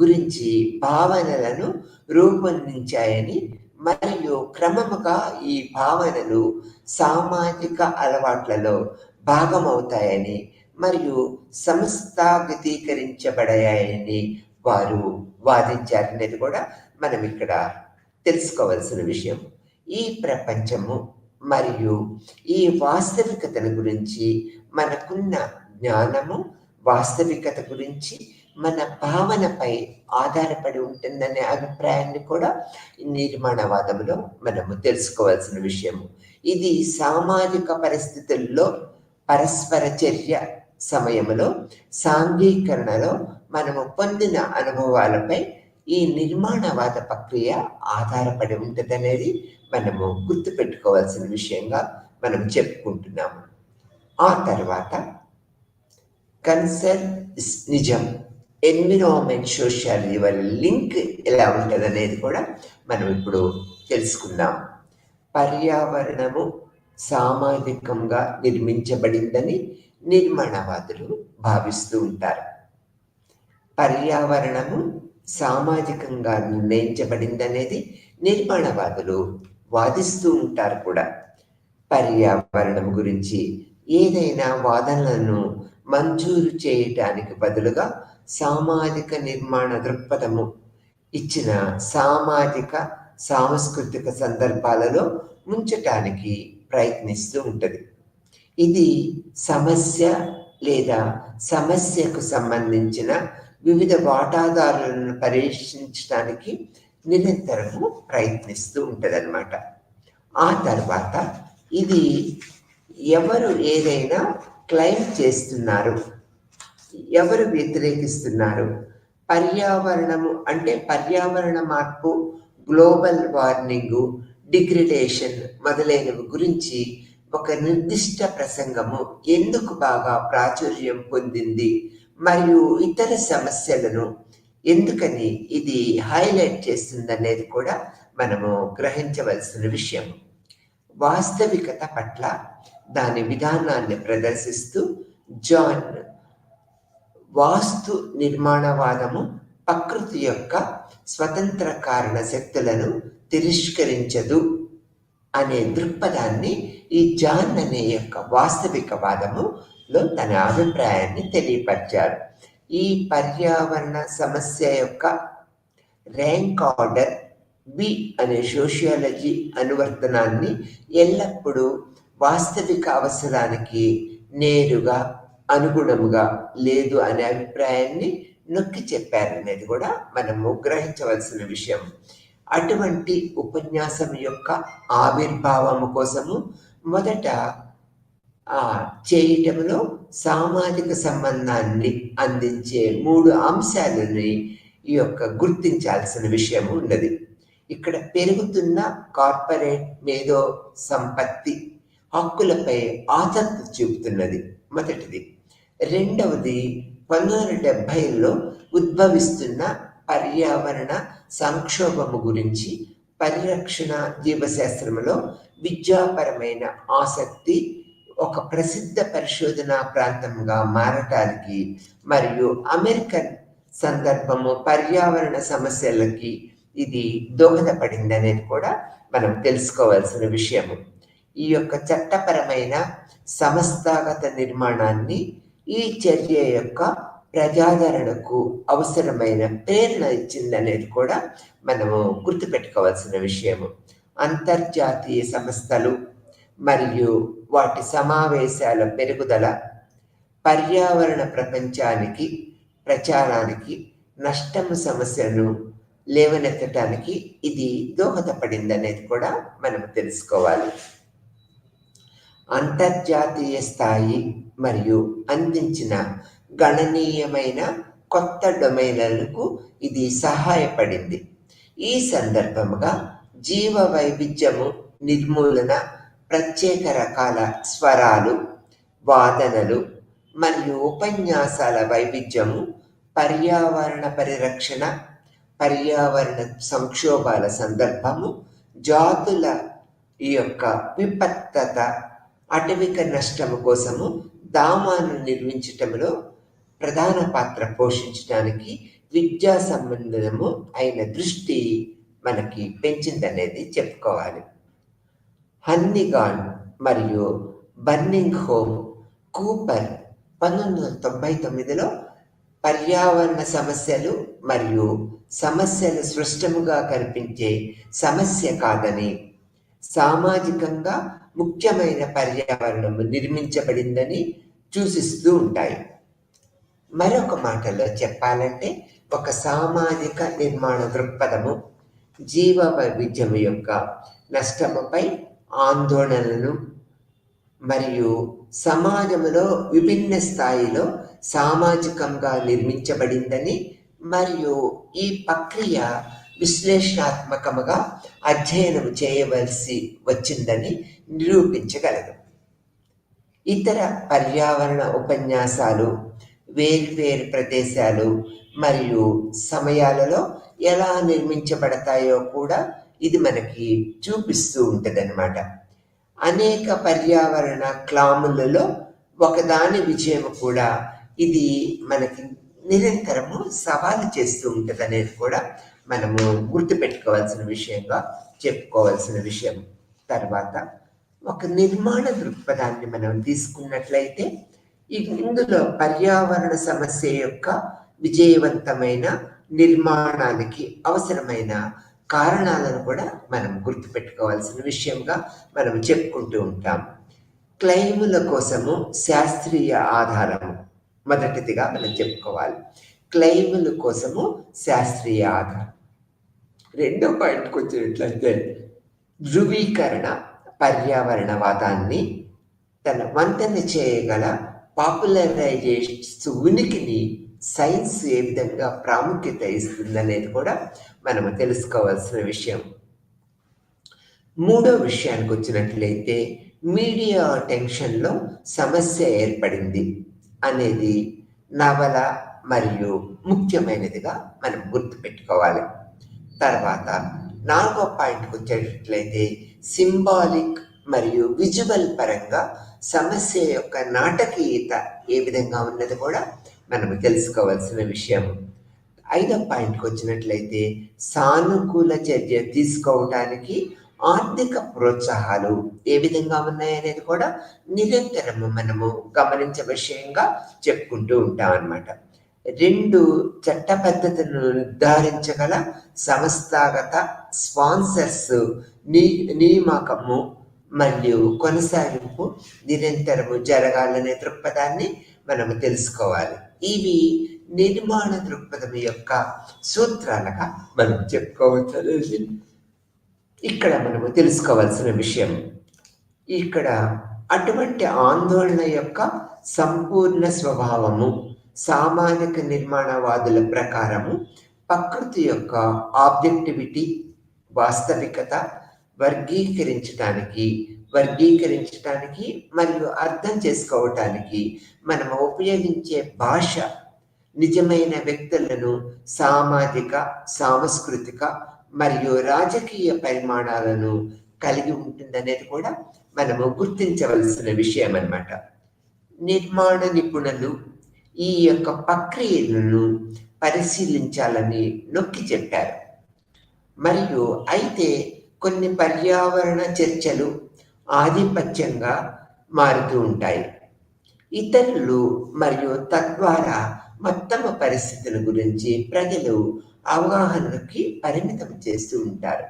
గురించి భావనలను రూపొందించాయని మరియు క్రమముగా ఈ భావనలు సామాజిక అలవాట్లలో భాగమవుతాయని మరియు సంస్థాగతీకరించబడాయని వారు వాదించారనేది కూడా మనం ఇక్కడ తెలుసుకోవాల్సిన విషయం. ఈ ప్రపంచము మరియు ఈ వాస్తవికతను గురించి మనకున్న జ్ఞానము వాస్తవికత గురించి మన భావనపై ఆధారపడి ఉంటుందనే అభిప్రాయాన్ని కూడా నిర్మాణవాదములో మనము తెలుసుకోవాల్సిన విషయము. ఇది సామాజిక పరిస్థితుల్లో పరస్పర చర్య సమయంలో సాంఘీకరణలో మనము పొందిన అనుభవాలపై ఈ నిర్మాణవాద ప్రక్రియ ఆధారపడి ఉంటుందనేది మనము గుర్తుపెట్టుకోవాల్సిన విషయంగా మనం చెప్పుకుంటున్నాము. ఆ తర్వాత కన్సర్నిజం, ఎన్విరాన్మెంట్ సోషియాలజీ వాళ్ళ లింక్ ఎలా ఉంటుంది అనేది కూడా మనం ఇప్పుడు తెలుసుకుందాం. పర్యావరణము సామాజికంగా నిర్మించబడిందని నిర్మాణవాదులు భావిస్తూ ఉంటారు. పర్యావరణము సామాజికంగా నిర్ణయించబడిందనేది నిర్మాణవాదులు వాదిస్తూ ఉంటారు కూడా. పర్యావరణం గురించి ఏదైనా వాదనలను మంజూరు చేయటానికి బదులుగా సామాజిక నిర్మాణ దృక్పథము ఇచ్చిన సామాజిక సాంస్కృతిక సందర్భాలలో ముంచటానికి ప్రయత్నిస్తూ ఉంటుంది. ఇది సమస్య లేదా సమస్యకు సంబంధించిన వివిధ వాటాదారులను పరీక్షించడానికి నిరంతరము ప్రయత్నిస్తూ ఉంటుందన్నమాట. ఆ తర్వాత ఇది ఎవరు ఏదైనా క్లెయిమ్ చేస్తున్నారు, ఎవరు వ్యతిరేకిస్తున్నారు, పర్యావరణము అంటే పర్యావరణ మార్పు, గ్లోబల్ వార్మింగ్, డిగ్రేడేషన్ మొదలైనవి గురించి ఒక నిర్దిష్ట ప్రసంగము ఎందుకు బాగా ప్రాచుర్యం పొందింది మరియు ఇతర సమస్యలను ఎందుకని ఇది హైలైట్ చేస్తుందనేది కూడా మనము గ్రహించవలసిన విషయం. వాస్తవికత పట్ల దాని విధానాన్ని ప్రదర్శిస్తూ జాన్ వాస్తు నిర్మాణవాదము ప్రకృతి యొక్క స్వతంత్ర కారణ శక్తులను తిరస్కరించదు అనే దృక్పథాన్ని ఈ జాన్ అనే యొక్క వాస్తవికవాదములో తన అభిప్రాయాన్ని తెలియపరిచారు. ఈ పర్యావరణ సమస్య యొక్క ర్యాంక్ ఆర్డర్ బి అనే సోషియాలజీ అనువర్తనాన్ని ఎల్లప్పుడూ వాస్తవిక అవసరానికి నేరుగా అనుగుణముగా లేదు అనే అభిప్రాయాన్ని నొక్కి చెప్పారనేది కూడా మనము గ్రహించవలసిన విషయం. అటువంటి ఉపన్యాసం యొక్క ఆవిర్భావము కోసము మొదట చేయటంలో సామాజిక సంబంధాన్ని అందించే 3 అంశాలని ఈ యొక్క గుర్తించాల్సిన విషయం ఉన్నది. ఇక్కడ పెరుగుతున్న కార్పొరేట్ మేధో సంపత్తి హక్కులపై ఆసక్తి చూపుతున్నది మొదటిది. రెండవది 1970లో ఉద్భవిస్తున్న పర్యావరణ సంక్షోభము గురించి పరిరక్షణ జీవశాస్త్రంలో విద్యాపరమైన ఆసక్తి ఒక ప్రసిద్ధ పరిశోధనా ప్రాంతంగా మారటానికి మరియు అమెరికన్ సందర్భము పర్యావరణ సమస్యలకి ఇది దోహదపడింది అనేది కూడా మనం తెలుసుకోవాల్సిన విషయము. ఈ యొక్క చట్టపరమైన సంస్థాగత నిర్మాణాన్ని ఈ చర్య యొక్క ప్రజాదరణకు అవసరమైన ప్రేరణ ఇచ్చిందనేది కూడా మనము గుర్తుపెట్టుకోవాల్సిన విషయము. అంతర్జాతీయ సంస్థలు మరియు వాటి సమావేశాల పెరుగుదల పర్యావరణ ప్రపంచానికి ప్రచారానికి నష్టము సమస్యను లేవనెత్తటానికి ఇది దోహదపడిందనేది కూడా మనం తెలుసుకోవాలి. అంతర్జాతీయ స్థాయి మరియు అందించిన గణనీయమైన కొత్త డొమైన్లకు ఇది సహాయపడింది. ఈ సందర్భముగా జీవ వైవిధ్యము నిర్మూలన, ప్రత్యేక రకాల స్వరాలు, వాదనలు మరియు ఉపన్యాసాల వైవిధ్యము, పర్యావరణ పరిరక్షణ, పర్యావరణ సంక్షోభాల సందర్భము, జాతుల యొక్క విపత్తత, అటవిక నష్టము కోసము ధామాను నిర్మించటంలో ప్రధాన పాత్ర పోషించడానికి విద్యా సంబంధము అయిన దృష్టి మనకి పెంచిందనేది చెప్పుకోవాలి. హన్నిగాన్ మరియు బర్నింగ్ హోమ్ కూపర్ 1999లో పర్యావరణ సమస్యలు మరియు సమస్యలు స్పష్టముగా కనిపించే సమస్య కాదని, సామాజికంగా ముఖ్యమైన పర్యావరణం నిర్మించబడిందని సూచిస్తూ ఉంటాయి. మరొక మాటలో చెప్పాలంటే ఒక సామాజిక నిర్మాణ దృక్పథము జీవ వైవిధ్యం యొక్క నష్టముపై ఆందోళనలను మరియు సమాజంలో విభిన్న స్థాయిలో సామాజికంగా నిర్మించబడిందని మరియు ఈ ప్రక్రియ విశ్లేషణాత్మకముగా అధ్యయనం చేయవలసి వచ్చిందని నిరూపించగలదు. ఇతర పర్యావరణ ఉపన్యాసాలు వేర్వేరు ప్రదేశాలు మరియు సమయాలలో ఎలా నిర్మించబడతాయో కూడా ఇది మనకి చూపిస్తూ ఉంటుందన్నమాట. అనేక పర్యావరణ క్లాములలో ఒకదాని విజయం కూడా ఇది మనకి నిరంతరము సవాలు చేస్తూ ఉంటుంది అనేది కూడా మనము గుర్తుపెట్టుకోవాల్సిన విషయంగా చెప్పుకోవాల్సిన విషయం. తర్వాత ఒక నిర్మాణ దృక్పథాన్ని మనం తీసుకున్నట్లయితే ఇందులో పర్యావరణ సమస్య యొక్క విజయవంతమైన నిర్మాణానికి అవసరమైన కారణాలను కూడా మనం గుర్తుపెట్టుకోవాల్సిన విషయంగా మనం చెప్పుకుంటూ ఉంటాం. క్లెయిముల కోసము శాస్త్రీయ ఆధారము మొదటిదిగా మనం చెప్పుకోవాలి. క్లెయిముల కోసము శాస్త్రీయ ఆధారం. రెండో పాయింట్కి వచ్చినట్లయితే ధృవీకరణ పర్యావరణవాదాన్ని తన వంతెన చేయగల పాపులరైజేషన్స్ ఉనికిని సైన్స్ ఏ విధంగా ప్రాముఖ్యత ఇస్తుందనేది కూడా మనము తెలుసుకోవాల్సిన విషయం. మూడో విషయానికి వచ్చినట్లయితే మీడియా అటెన్షన్లో సమస్య ఏర్పడింది అనేది నవల మరియు ముఖ్యమైనదిగా మనం గుర్తుపెట్టుకోవాలి. తర్వాత నాలుగో పాయింట్కి వచ్చేటట్లయితే సింబాలిక్ మరియు విజువల్ పరంగా సమస్య యొక్క నాటకీయత ఏ విధంగా ఉన్నది కూడా మనం తెలుసుకోవాల్సిన విషయం. ఐదో పాయింట్కి వచ్చినట్లయితే సానుకూల చర్య తీసుకోవడానికి ఆర్థిక ప్రోత్సాహాలు ఏ విధంగా ఉన్నాయనేది కూడా నిరంతరము మనము గమనించే విషయంగా చెప్పుకుంటూ ఉంటాం అన్నమాట. 2 చట్ట పద్ధతులను నిర్ధారించగల సంస్థాగత స్పాన్సర్స్ నియామకము మరియు కొనసాగింపు నిరంతరము జరగాలనే దృక్పథాన్ని మనము తెలుసుకోవాలి. ఇవి నిర్మాణ దృక్పథం యొక్క సూత్రాలుగా మనం చెప్పుకోవచ్చు అనేది ఇక్కడ మనము తెలుసుకోవాల్సిన విషయం. ఇక్కడ అటువంటి ఆందోళన యొక్క సంపూర్ణ స్వభావము సామాజిక నిర్మాణవాదుల ప్రకారము ప్రకృతి యొక్క ఆబ్జెక్టివిటీ, వాస్తవికత వర్గీకరించడానికి మరియు అర్థం చేసుకోవటానికి మనము ఉపయోగించే భాష నిజమైన వ్యక్తులను సామాజిక, సాంస్కృతిక మరియు రాజకీయ పరిమాణాలను కలిగి ఉంటుందనేది కూడా మనము గుర్తించవలసిన విషయం అన్నమాట. నిర్మాణ నిపుణులు ఈ యొక్క ప్రక్రియలను పరిశీలించాలని నొక్కి చెప్పారు. మరియు అయితే కొన్ని పర్యావరణ చర్చలు ఆధిపత్యంగా మారుతూ ఉంటాయి. ఇతరులు మరియు తద్వారా మొత్తం పరిస్థితుల గురించి ప్రజలు అవగాహనకి పరిమితం చేస్తూ ఉంటారు.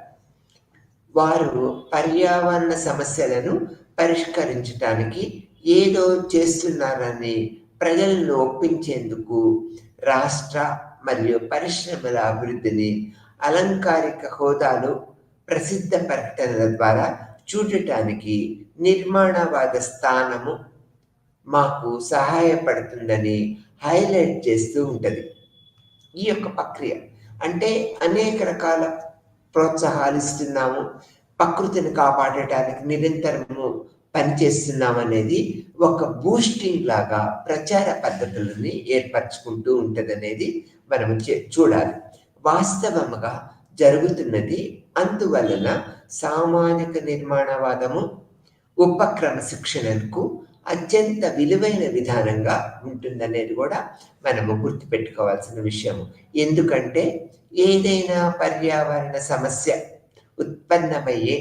వారు పర్యావరణ సమస్యలను పరిష్కరించడానికి ఏదో చేస్తున్నారని ప్రజలను ఒప్పించేందుకు రాష్ట్ర మరియు పరిశ్రమల అభివృద్ధిని అలంకారిక హోదాలు, ప్రసిద్ధ ప్రకటనల ద్వారా చూడటానికి నిర్మాణవాద స్థానము మాకు సహాయపడుతుందని హైలైట్ చేస్తూ ఉంటుంది. ఈ యొక్క ప్రక్రియ అంటే అనేక రకాల ప్రోత్సాహాలు ఇస్తున్నాము, ప్రకృతిని కాపాడటానికి నిరంతరము పనిచేస్తున్నాం అనేది ఒక బూస్టింగ్ లాగా ప్రచార పద్ధతులని ఏర్పరచుకుంటూ ఉంటుంది అనేది మనము చూడాలి. వాస్తవముగా జరుగుతున్నది అందువలన సామాజిక నిర్మాణవాదము ఉపక్రమ శిక్షణకు అత్యంత విలువైన విధానంగా ఉంటుందనేది కూడా మనము గుర్తుపెట్టుకోవాల్సిన విషయము. ఎందుకంటే ఏదైనా పర్యావరణ సమస్య ఉత్పన్నమయ్యే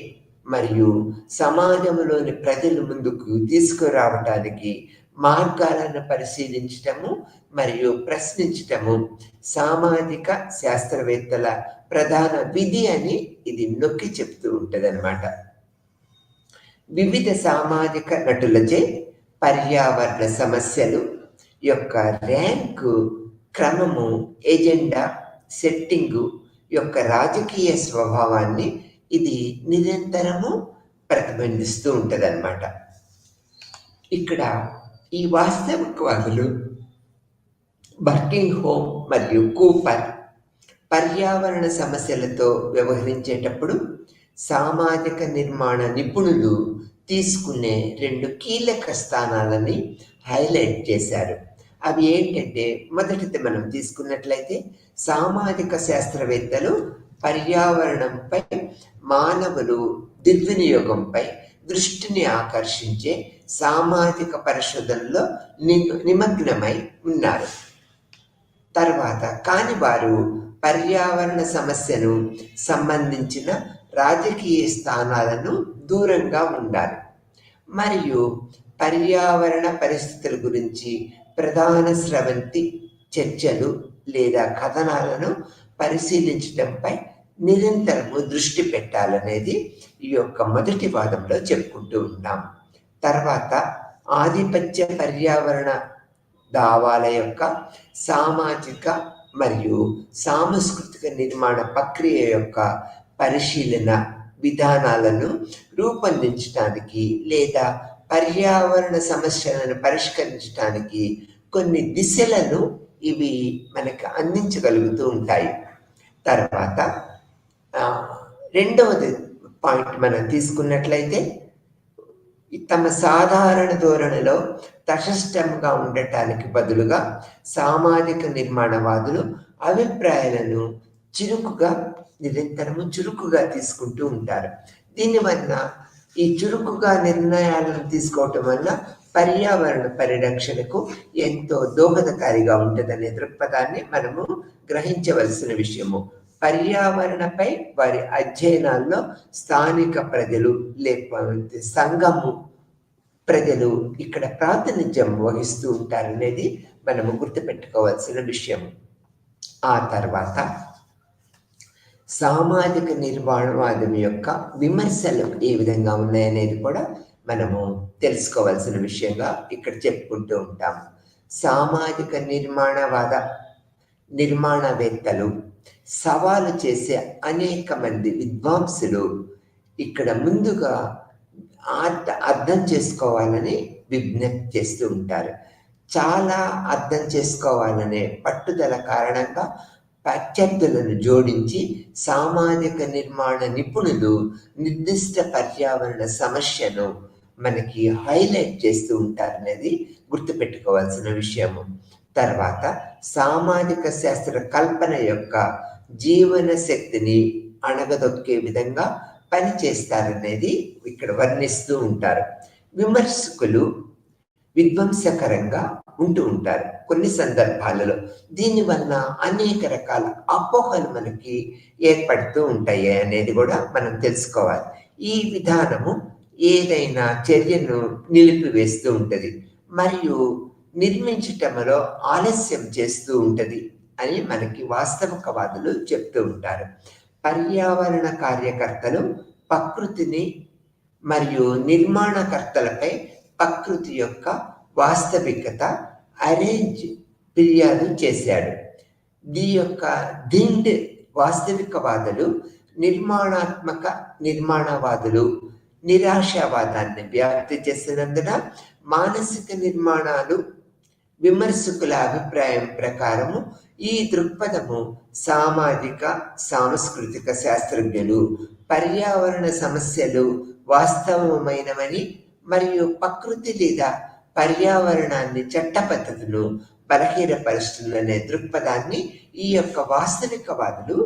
మరియు సమాజంలోని ప్రజలు ముందుకు తీసుకురావటానికి మార్గాలను పరిశీలించటము మరియు ప్రశ్నించటము సామాజిక శాస్త్రవేత్తల ప్రధాన విధి అని ఇది నొక్కి చెప్తూ ఉంటదన్నమాట. వివిధ సామాజిక నటులచే పర్యావరణ సమస్యలు యొక్క ర్యాంకు, క్రమము, ఎజెండా సెట్టింగు యొక్క రాజకీయ స్వభావాన్ని ఇది నిరంతరము ప్రతిబింబిస్తూ ఉంటదన్నమాట. ఇక్కడ ఈ వాస్తవికవాదులు బర్కింగ్ హోమ్ మరియు కూపర్ పర్యావరణ సమస్యలతో వ్యవహరించేటప్పుడు సామాజిక నిర్మాణ నిపుణులు తీసుకునే 2 కీలక స్థానాలని హైలైట్ చేశారు. అవి ఏంటంటే, మొదటిది మనం తీసుకున్నట్లయితే సామాజిక శాస్త్రవేత్తలు పర్యావరణంపై, మానవులు దుర్వినియోగంపై దృష్టిని ఆకర్షించే సామాజిక పరిశోధనలో నిమగ్నమై ఉన్నారు. తర్వాత కాని వారు పర్యావరణ సమస్యను సంబంధించిన రాజకీయ స్థానాలను దూరంగా ఉండాలి మరియు పర్యావరణ పరిస్థితుల గురించి ప్రధాన స్రవంతి చర్చలు లేదా కథనాలను పరిశీలించడంపై నిరంతరము దృష్టి పెట్టాలనేది ఈ యొక్క మొదటి వాదంలో చెప్పుకుంటూ ఉంటాం. తర్వాత ఆధిపత్య పర్యావరణ దావాల యొక్క సామాజిక మరియు సాంస్కృతిక నిర్మాణ ప్రక్రియ యొక్క పరిశీలన విధానాలను రూపొందించడానికి లేదా పర్యావరణ సమస్యలను పరిష్కరించడానికి కొన్ని దిశలను ఇవి మనకు అందించగలుగుతూ ఉంటాయి. తర్వాత రెండవది పాయింట్ మనం తీసుకున్నట్లయితే, తమ సాధారణ ధోరణిలో తటస్థంగా ఉండటానికి బదులుగా సామాజిక నిర్మాణవాదులు అభిప్రాయాలను నిరంతరము చురుకుగా తీసుకుంటూ ఉంటారు. దీనివల్ల ఈ చురుకుగా నిర్ణయాలను తీసుకోవటం వల్ల పర్యావరణ పరిరక్షణకు ఎంతో దోహదకారిగా ఉంటుందనే దృక్పథాన్ని మనము గ్రహించవలసిన విషయము. పర్యావరణపై వారి అధ్యయనాల్లో స్థానిక ప్రజలు లేకపోతే సంఘము ప్రజలు ఇక్కడ ప్రాతినిధ్యం వహిస్తూ ఉంటారనేది మనము గుర్తుపెట్టుకోవాల్సిన విషయం. ఆ తర్వాత సామాజిక నిర్మాణవాదం యొక్క విమర్శలు ఏ విధంగా ఉన్నాయనేది కూడా మనము తెలుసుకోవాల్సిన విషయంగా ఇక్కడ చెప్పుకుంటూ ఉంటాం. సామాజిక నిర్మాణవేత్తలు సవాలు చేసే అనేక మంది విద్వాంసులు ఇక్కడ ముందుగా అర్థం చేసుకోవాలని విజ్ఞప్తి చేస్తూ ఉంటారు. చాలా అర్థం చేసుకోవాలనే పట్టుదల కారణంగా ప్రత్యర్థులను జోడించి సామాజిక నిర్మాణ నిపుణులు నిర్దిష్ట పర్యావరణ సమస్యను మనకి హైలైట్ చేస్తూ ఉంటారనేది గుర్తుపెట్టుకోవాల్సిన విషయము. తర్వాత సామాజిక శాస్త్ర కల్పన యొక్క జీవన శక్తిని అణగదొక్కే విధంగా పనిచేస్తారనేది ఇక్కడ వర్ణిస్తూ ఉంటారు. విమర్శకులు విధ్వంసకరంగా ఉంటూ ఉంటారు కొన్ని సందర్భాలలో. దీనివల్ల అనేక రకాల అపోహలు మనకి ఏర్పడుతూ ఉంటాయి అనేది కూడా మనం తెలుసుకోవాలి. ఈ విధానము ఏదైనా చర్యను నిలిపివేస్తూ ఉంటుంది మరియు నిర్మించటంలో ఆలస్యం చేస్తూ ఉంటుంది అని మనకి వాస్తవికవాదులు చెప్తూ ఉంటారు. పర్యావరణ కార్యకర్తలు ప్రకృతిని మరియు నిర్మాణకర్తలపై ప్రకృతి యొక్క వాస్తవికత ఫిర్యాదు చేశాడు. దీని వాస్తవికవాదులు నిర్మాణవాదులు నిరాశావాదాన్ని వ్యాప్తి చేసినందున మానసిక నిర్మాణాలు విమర్శకుల అభిప్రాయం ప్రకారము ఈ దృక్పథము సామాజిక సాంస్కృతిక శాస్త్రజ్ఞులు పర్యావరణ సమస్యలు వాస్తవమైనవని మరియు ప్రకృతి లేదా పర్యావరణాన్ని చట్ట పద్ధతులు బలహీనపరుస్తుందనే దృక్పథాన్ని ఈ యొక్క వాస్తవికవాదులు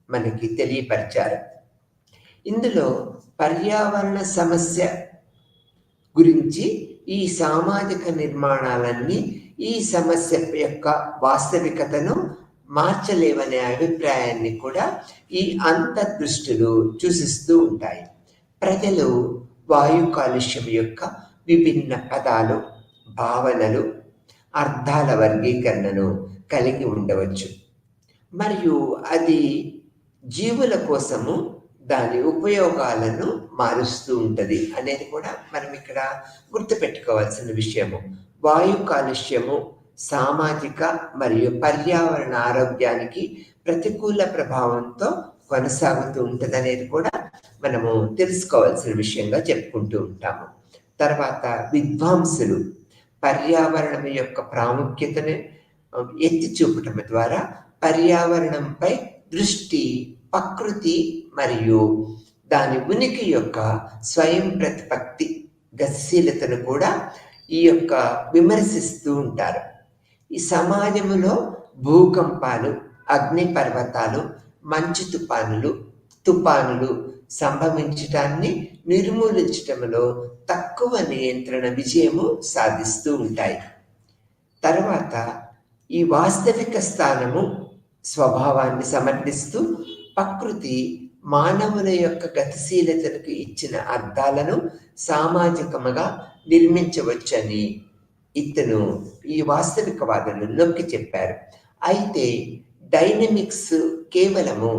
మనకి తెలియపరిచారు. ఇందులో పర్యావరణ సమస్య గురించి ఈ సామాజిక నిర్మాణాలన్నీ ఈ సమస్య యొక్క వాస్తవికతను మార్చలేవనే అభిప్రాయాన్ని కూడా ఈ అంతర్దృష్టులు సూచిస్తూ ఉంటాయి. ప్రజలు వాయు కాలుష్యం యొక్క విభిన్న పదాలు, భావనలు, అర్థాల వర్గీకరణను కలిగి ఉండవచ్చు మరియు అది జీవుల కోసము దాని ఉపయోగాలను మారుస్తూ ఉంటుంది అనేది కూడా మనం ఇక్కడ గుర్తుపెట్టుకోవాల్సిన విషయము. వాయు కాలుష్యము సామాజిక మరియు పర్యావరణ ఆరోగ్యానికి ప్రతికూల ప్రభావంతో కొనసాగుతూ ఉంటుంది అనేది కూడా మనము తెలుసుకోవాల్సిన విషయంగా చెప్పుకుంటూ ఉంటాము. తర్వాత విద్వాంసులు పర్యావరణం యొక్క ప్రాముఖ్యతను ఎత్తి చూపటం ద్వారా పర్యావరణంపై దృష్టి, ప్రకృతి మరియు దాని ఉనికి యొక్క స్వయం ప్రతిపత్తి గతిశీలతను కూడా ఈ యొక్క విమర్శిస్తూ ఉంటారు. ఈ సమాజంలో భూకంపాలు, అగ్నిపర్వతాలు, మంచు తుఫానులు సంభవించటాన్ని నిర్మూలించటంలో తక్కువ నియంత్రణ విజయము సాధిస్తూ ఉంటాయి. తర్వాత ఈ వాస్తవిక స్థానము స్వభావాన్ని సమర్థిస్తూ ప్రకృతి మానవుల యొక్క గతిశీలతలకు ఇచ్చిన అర్థాలను సామాజికముగా నిర్మించవచ్చని ఇతను ఈ వాస్తవికవాదులు నొక్కి చెప్పారు. అయితే డైనమిక్స్ కేవలము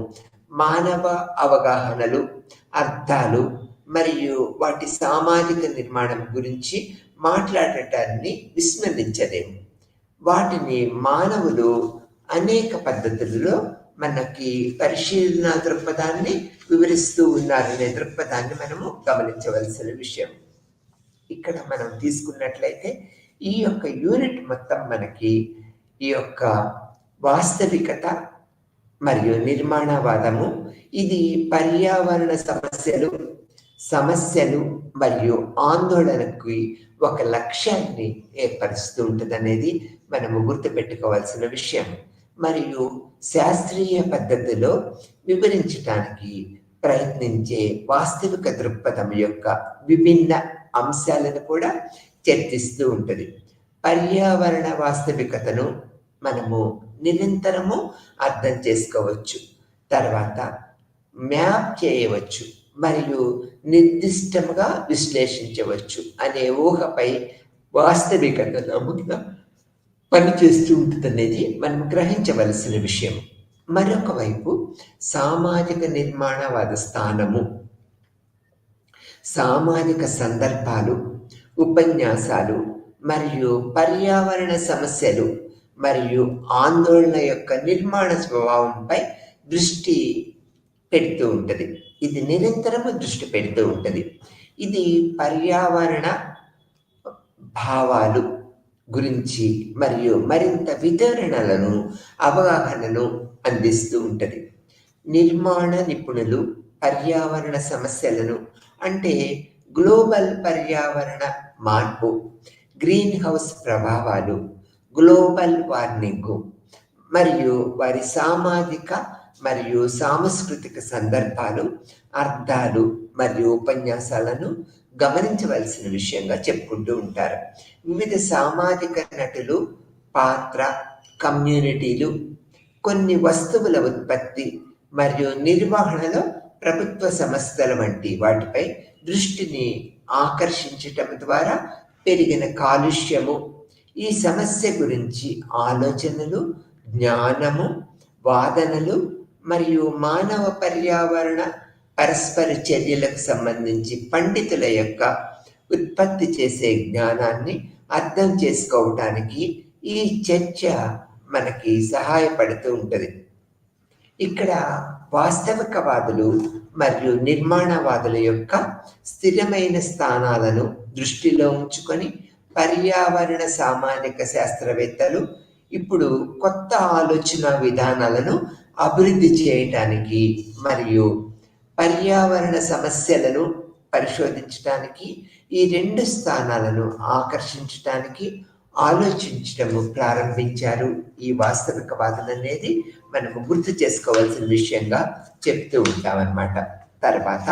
మానవ అవగాహనలు, అర్థాలు మరియు వాటి సామాజిక నిర్మాణం గురించి మాట్లాడటాన్ని విస్మరించలేము. వాటిని మానవులు అనేక పద్ధతులలో మనకి పరిశీలన దృక్పథాన్ని వివరిస్తూ ఉన్నారనే దృక్పథాన్ని మనము గమనించవలసిన విషయం. ఇక్కడ మనం తీసుకున్నట్లయితే ఈ యొక్క యూనిట్ మొత్తం మనకి ఈ యొక్క వాస్తవికత మరియు నిర్మాణవాదము, ఇది పర్యావరణ సమస్యలు మరియు ఆందోళనకి ఒక లక్ష్యాన్ని ఏర్పరుస్తూ ఉంటుంది అనేది మనము గుర్తుపెట్టుకోవాల్సిన విషయం. మరియు శాస్త్రీయ పద్ధతిలో వివరించడానికి ప్రయత్నించే వాస్తవిక దృక్పథం యొక్క విభిన్న అంశాలను కూడా చర్చిస్తూ ఉంటుంది. పర్యావరణ వాస్తవికతను మనము నిరంతరము అర్థం చేసుకోవచ్చు, తర్వాత మ్యాప్ చేయవచ్చు మరియు నిర్దిష్టంగా విశ్లేషించవచ్చు అనే ఊహపై వాస్తవికత నమ్మకంగా పనిచేస్తూ ఉంటుంది అనేది మనం గ్రహించవలసిన విషయం. మరొక వైపు సామాజిక నిర్మాణవాద స్థానము, సామాజిక సందర్భాలు, ఉపన్యాసాలు మరియు పర్యావరణ సమస్యలు మరియు ఆందోళన యొక్క నిర్మాణ స్వభావంపై దృష్టి పెడుతూ ఉంటుంది. ఇది నిరంతరము దృష్టి పెడుతూ ఉంటుంది. ఇది పర్యావరణ భావాలు గురించి మరియు మరింత వివరణలను, అవగాహనను అందిస్తూ ఉంటుంది. నిర్మాణ నిపుణులు పర్యావరణ సమస్యలను, అంటే గ్లోబల్ పర్యావరణ మార్పు, గ్రీన్ హౌస్ ప్రభావాలు, గ్లోబల్ వార్మింగ్ మరియు వారి సామాజిక మరియు సాంస్కృతిక సందర్భాలు, అర్థాలు మరియు ఉపన్యాసాలను గమనించవలసిన విషయంగా చెప్పుకుంటూ ఉంటారు. వివిధ సామాజిక నటులు పాత్ర, కమ్యూనిటీలు, కొన్ని వస్తువుల ఉత్పత్తి మరియు నిర్వహణలో ప్రభుత్వ సంస్థల వంటి వాటిపై దృష్టిని ఆకర్షించటం ద్వారా పెరిగిన కాలుష్యము, ఈ సమస్య గురించి ఆలోచనలు, జ్ఞానము, వాదనలు మరియు మానవ పర్యావరణ పరస్పర చర్యలకు సంబంధించి పండితుల యొక్క ఉత్పత్తి చేసే జ్ఞానాన్ని అర్థం చేసుకోవటానికి ఈ చర్చ మనకి సహాయపడుతూ ఉంటుంది. ఇక్కడ వాస్తవికవాదులు మరియు నిర్మాణవాదుల యొక్క స్థిరమైన స్థానాలను దృష్టిలో ఉంచుకొని పర్యావరణ సామాజిక శాస్త్రవేత్తలు ఇప్పుడు కొత్త ఆలోచన విధానాలను అభివృద్ధి చేయటానికి మరియు పర్యావరణ సమస్యలను పరిశోధించడానికి ఈ రెండు స్థానాలను ఆకర్షించడానికి ఆలోచించడము ప్రారంభించారు ఈ వాస్తవికవాదం అనేది మనము గుర్తు చేసుకోవాల్సిన విషయంగా చెప్తూ ఉంటామన్నమాట. తర్వాత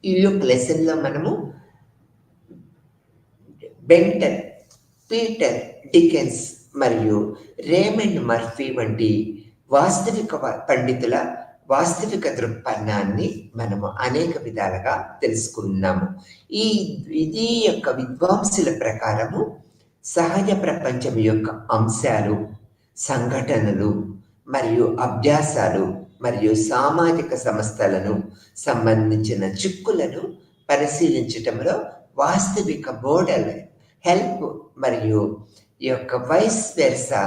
ఈ యొక్క లెసన్లో మనము బెంటన్, పీటర్ డికెన్స్ మరియు రేమండ్ మర్ఫీ వంటి వాస్తవిక పండితుల వాస్తవిక దృక్పథాన్ని మనము అనేక విధాలుగా తెలుసుకున్నాము. ఇది యొక్క విద్వాంసుల ప్రకారము సహజ ప్రపంచం యొక్క అంశాలు, సంఘటనలు మరియు అభ్యాసాలు మరియు సామాజిక సంస్థలను సంబంధించిన చిక్కులను పరిశీలించటంలో వాస్తవిక మోడల్, హెల్ప్ మరియు ఈ యొక్క వైస్ వెర్సా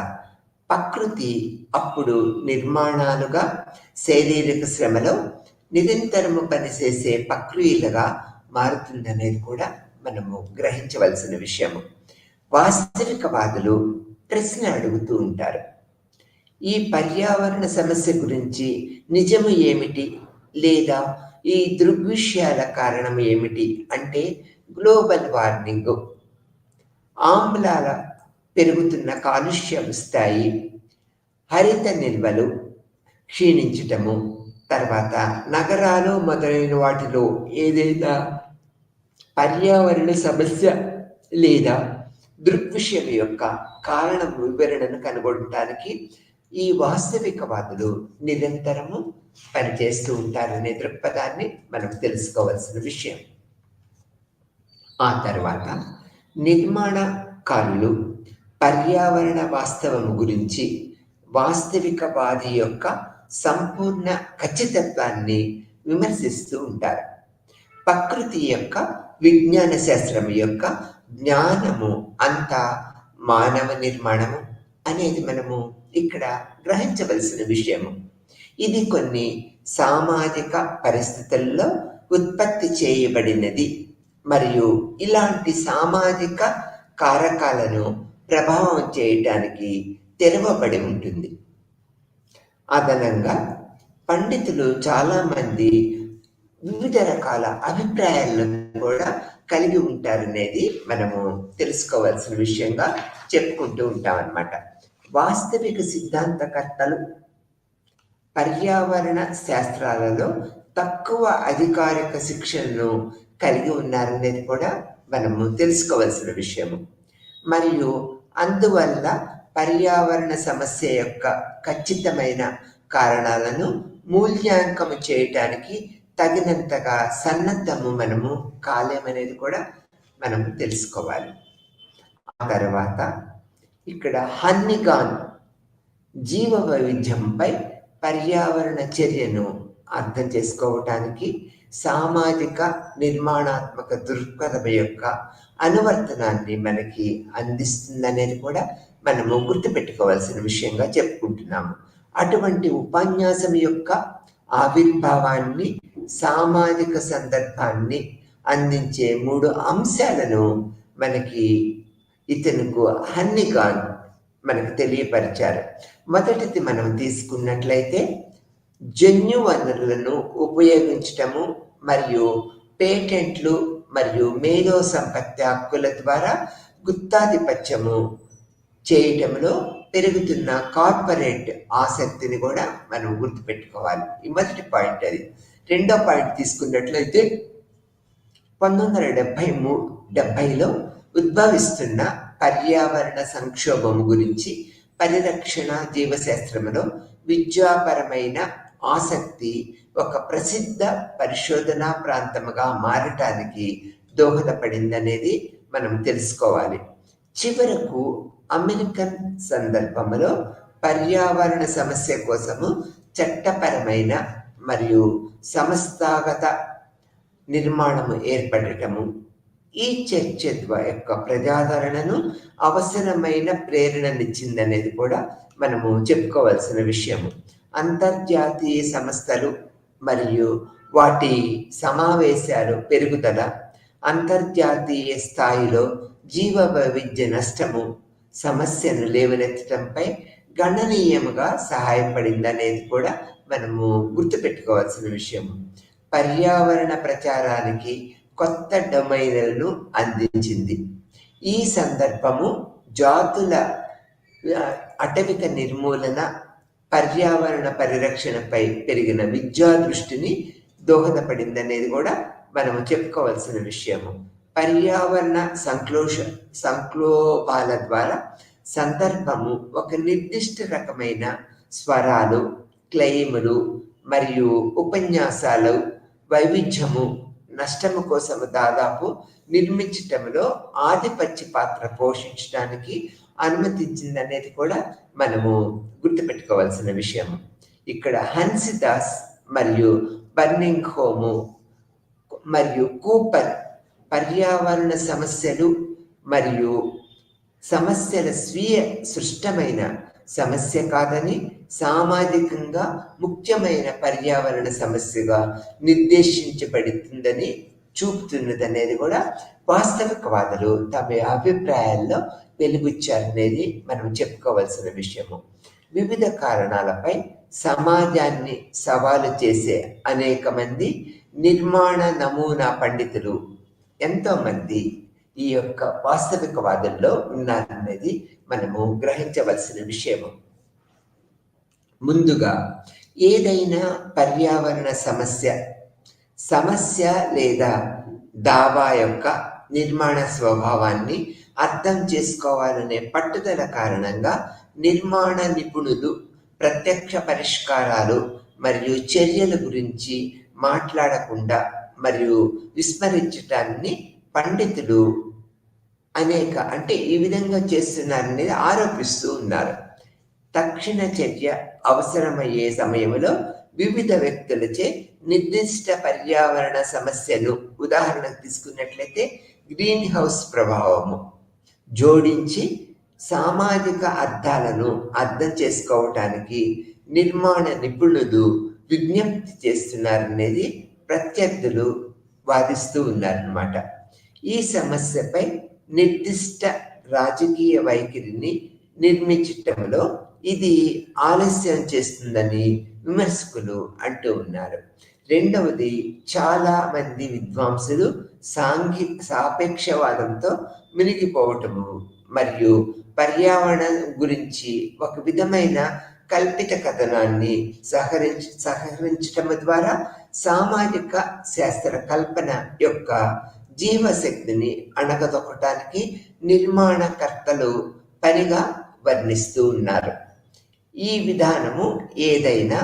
ప్రకృతి అప్పుడు నిర్మాణాలుగా శారీరక శ్రమలో నిరంతరము పనిచేసే ప్రక్రియలుగా మారుతుందనేది కూడా మనము గ్రహించవలసిన విషయము. వాస్తవికవాదులు ప్రశ్న అడుగుతూ ఉంటారు, ఈ పర్యావరణ సమస్య గురించి నిజము ఏమిటి, లేదా ఈ దృగ్విషయాల కారణం ఏమిటి అంటే గ్లోబల్ వార్మింగ్, ఆమ్లాల పెరుగుతున్న కాలుష్యం స్థాయి, హరిత నిల్వలు క్షీణించటము, తర్వాత నగరాలు మొదలైన వాటిలో ఏదైనా పర్యావరణ సమస్య లేదా దృగ్విషయం యొక్క కారణం వివరణను కనుగొనడానికి ఈ వాస్తవికవాదులు నిరంతరము పనిచేస్తూ ఉంటారనే దృక్పథాన్ని మనం తెలుసుకోవాల్సిన విషయం. ఆ తర్వాత నిర్మాణకారులు పర్యావరణ వాస్తవం గురించి వాస్తవికవాది యొక్క సంపూర్ణ ఖచ్చితత్వాన్ని విమర్శిస్తూ ఉంటారు. ప్రకృతి యొక్క విజ్ఞాన శాస్త్రం యొక్క జ్ఞానము అంతా మానవ నిర్మాణము అనేది మనము ఇక్కడ గ్రహించవలసిన విషయము. ఇది కొన్ని సామాజిక పరిస్థితుల్లో ఉత్పత్తి చేయబడినది మరియు ఇలాంటి సామాజిక కారకాలను ప్రభావం చేయటానికి తెరవబడి ఉంటుంది. అదనంగా పండితులు చాలామంది వివిధ రకాల అభిప్రాయాలను కూడా కలిగి ఉంటారనేది మనము తెలుసుకోవాల్సిన విషయంగా చెప్పుకుంటూ ఉంటాం అన్నమాట. వాస్తవిక సిద్ధాంతకర్తలు పర్యావరణ శాస్త్రాలలో తక్కువ అధికారిక శిక్షణను కలిగి ఉన్నారనేది కూడా మనము తెలుసుకోవాల్సిన విషయము. మరియు అందువల్ల పర్యావరణ సమస్య యొక్క ఖచ్చితమైన కారణాలను మూల్యాంకనం చేయటానికి తగినంతగా సన్నద్ధము మనము కాలేమనేది కూడా మనము తెలుసుకోవాలి. ఆ తర్వాత ఇక్కడ హన్నిగాన్ జీవ వైవిధ్యంపై పర్యావరణ చర్యను అర్థం చేసుకోవటానికి సామాజిక నిర్మాణాత్మక దృక్పథం యొక్క అనువర్తనాన్ని మనకి అందిస్తుందనేది కూడా మనము గుర్తుపెట్టుకోవాల్సిన విషయంగా చెప్పుకుంటున్నాము. అటువంటి ఉపన్యాసం యొక్క ఆవిర్భావాన్ని, సామాజిక సందర్భాన్ని అందించే 3 అంశాలను మనకి ఇతనుకు హన్నిగాన్ మనకు తెలియపరిచారు. మొదటిది మనం తీసుకున్నట్లయితే జన్యు వనరులను ఉపయోగించటము మరియు పేటెంట్లు మరియు మేధో సంపత్తి హక్కుల ద్వారా గుత్తాధిపత్యము చేయటంలో పెరుగుతున్న కార్పొరేట్ ఆసక్తిని కూడా మనం గుర్తుపెట్టుకోవాలి. ఈ మొదటి పాయింట్ అది. రెండో పాయింట్ తీసుకున్నట్లయితే 1970లో ఉద్భవిస్తున్న పర్యావరణ సంక్షోభం గురించి పరిరక్షణ జీవశాస్త్రంలో విద్యాపరమైన ఆసక్తి ఒక ప్రసిద్ధ పరిశోధనా ప్రాంతముగా మారటానికి దోహదపడిందనేది మనం తెలుసుకోవాలి. చివరకు అమెరికన్ సందర్భంలో పర్యావరణ సమస్య కోసము చట్టపరమైన మరియు సంస్థాగత నిర్మాణము ఏర్పడటము ఈ చర్చ యొక్క ప్రజాదరణను అవసరమైన ప్రేరణనిచ్చిందనేది కూడా మనము చెప్పుకోవాల్సిన విషయము. అంతర్జాతీయ సంస్థలు మరియు వాటి సమావేశాలు పెరుగుదల అంతర్జాతీయ స్థాయిలో జీవ వైవిధ్య నష్టము సమస్యను లేవనెత్తడంపై గణనీయముగా సహాయపడిందనేది కూడా మనము గుర్తుపెట్టుకోవాల్సిన విషయము. పర్యావరణ ప్రచారానికి కొత్త డొమైన్లను అందించింది. ఈ సందర్భము జాతుల అటవిక నిర్మూలన, పర్యావరణ పరిరక్షణపై పెరిగిన విద్యా దృష్టిని దోహదపడిందనేది కూడా మనము చెప్పుకోవాల్సిన విషయము. పర్యావరణ సంక్షోభాల ద్వారా సందర్భము ఒక నిర్దిష్ట రకమైన స్వరాలు, క్లెయిములు మరియు ఉపన్యాసాలు వైవిధ్యము నష్టము కోసము దాదాపు నిర్మించటంలో ఆధిపత్య పాత్ర పోషించడానికి అనుమతించిందనేది కూడా మనము గుర్తుపెట్టుకోవాల్సిన విషయము. ఇక్కడ హన్సిదాస్ మరియు బర్నింగ్ హోము మరియు కూపర్ పర్యావరణ సమస్యలు మరియు సమస్యల స్వీయ సృష్టమైన సమస్య కాదని సామాజికంగా ముఖ్యమైన పర్యావరణ సమస్యగా నిర్దేశించబడుతుందని చూపుతున్నదనేది కూడా వాస్తవికవాదులు తమ అభిప్రాయాల్లో వెలుగుచ్చారనేది మనం చెప్పుకోవాల్సిన విషయము. వివిధ కారణాలపై సమాజాన్ని సవాలు చేసే అనేక మంది నిర్మాణ నమూనా పండితులు ఎంతోమంది ఈ యొక్క వాస్తవికవాదుల్లో ఉన్నారనేది మనము గ్రహించవలసిన విషయము. ముందుగా ఏదైనా పర్యావరణ సమస్య లేదా దావా యొక్క నిర్మాణ స్వభావాన్ని అర్థం చేసుకోవాలనే పట్టుదల కారణంగా నిర్మాణ నిపుణులు ప్రత్యక్ష పరిష్కారాలు మరియు చర్యల గురించి మాట్లాడకుండా మరియు విస్మరించటాన్ని పండితులు ఈ విధంగా చేస్తున్నారనేది ఆరోపిస్తూ ఉన్నారు. తక్షణ చర్య అవసరమయ్యే సమయంలో వివిధ వ్యక్తులచే నిర్దిష్ట పర్యావరణ సమస్యలు ఉదాహరణకు తీసుకున్నట్లయితే గ్రీన్ హౌస్ ప్రభావము జోడించి సామాజిక అర్థాలను అర్థం చేసుకోవటానికి నిర్మాణ నిపుణులు విజ్ఞప్తి చేస్తున్నారనేది ప్రత్యర్థులు వాదిస్తూ ఉన్నారన్నమాట. ఈ సమస్యపై నిర్దిష్ట రాజకీయ వైఖరిని నిర్మించటంలో ఇది ఆలస్యం చేస్తుందని విమర్శకులు అంటూ ఉన్నారు. రెండవది, చాలా మంది విద్వాంసులు సాపేక్షవాదంతో మునిగిపోవటము మరియు పర్యావరణం గురించి ఒక విధమైన కల్పిత కథనాన్ని సహకరించటం ద్వారా సామాజిక శాస్త్ర కల్పన యొక్క జీవశక్తిని అణగదొక్కటానికి నిర్మాణకర్తలు పనిగా వర్ణిస్తూ ఉన్నారు. ఈ విధానము ఏదైనా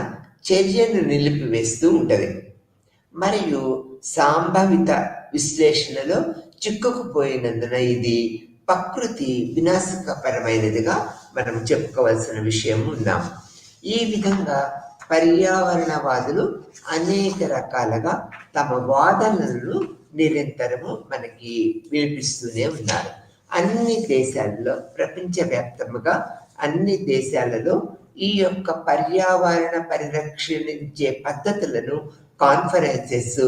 చర్యను నిలిపివేస్తూ ఉంటుంది మరియు సంభావిత విశ్లేషణలో చిక్కుకుపోయినందున ఇది ప్రకృతి వినాశకపరమైనదిగా మనం చెప్పుకోవాల్సిన విషయం ఉన్నాం. ఈ విధంగా పర్యావరణవాదులు అనేక రకాలుగా తమ వాదనలను నిరంతరము మనకి వినిపిస్తూనే ఉన్నారు. అన్ని దేశాల్లో, ప్రపంచవ్యాప్తంగా అన్ని దేశాలలో ఈ యొక్క పర్యావరణ పరిరక్షించే పద్ధతులను కాన్ఫరెన్సెస్,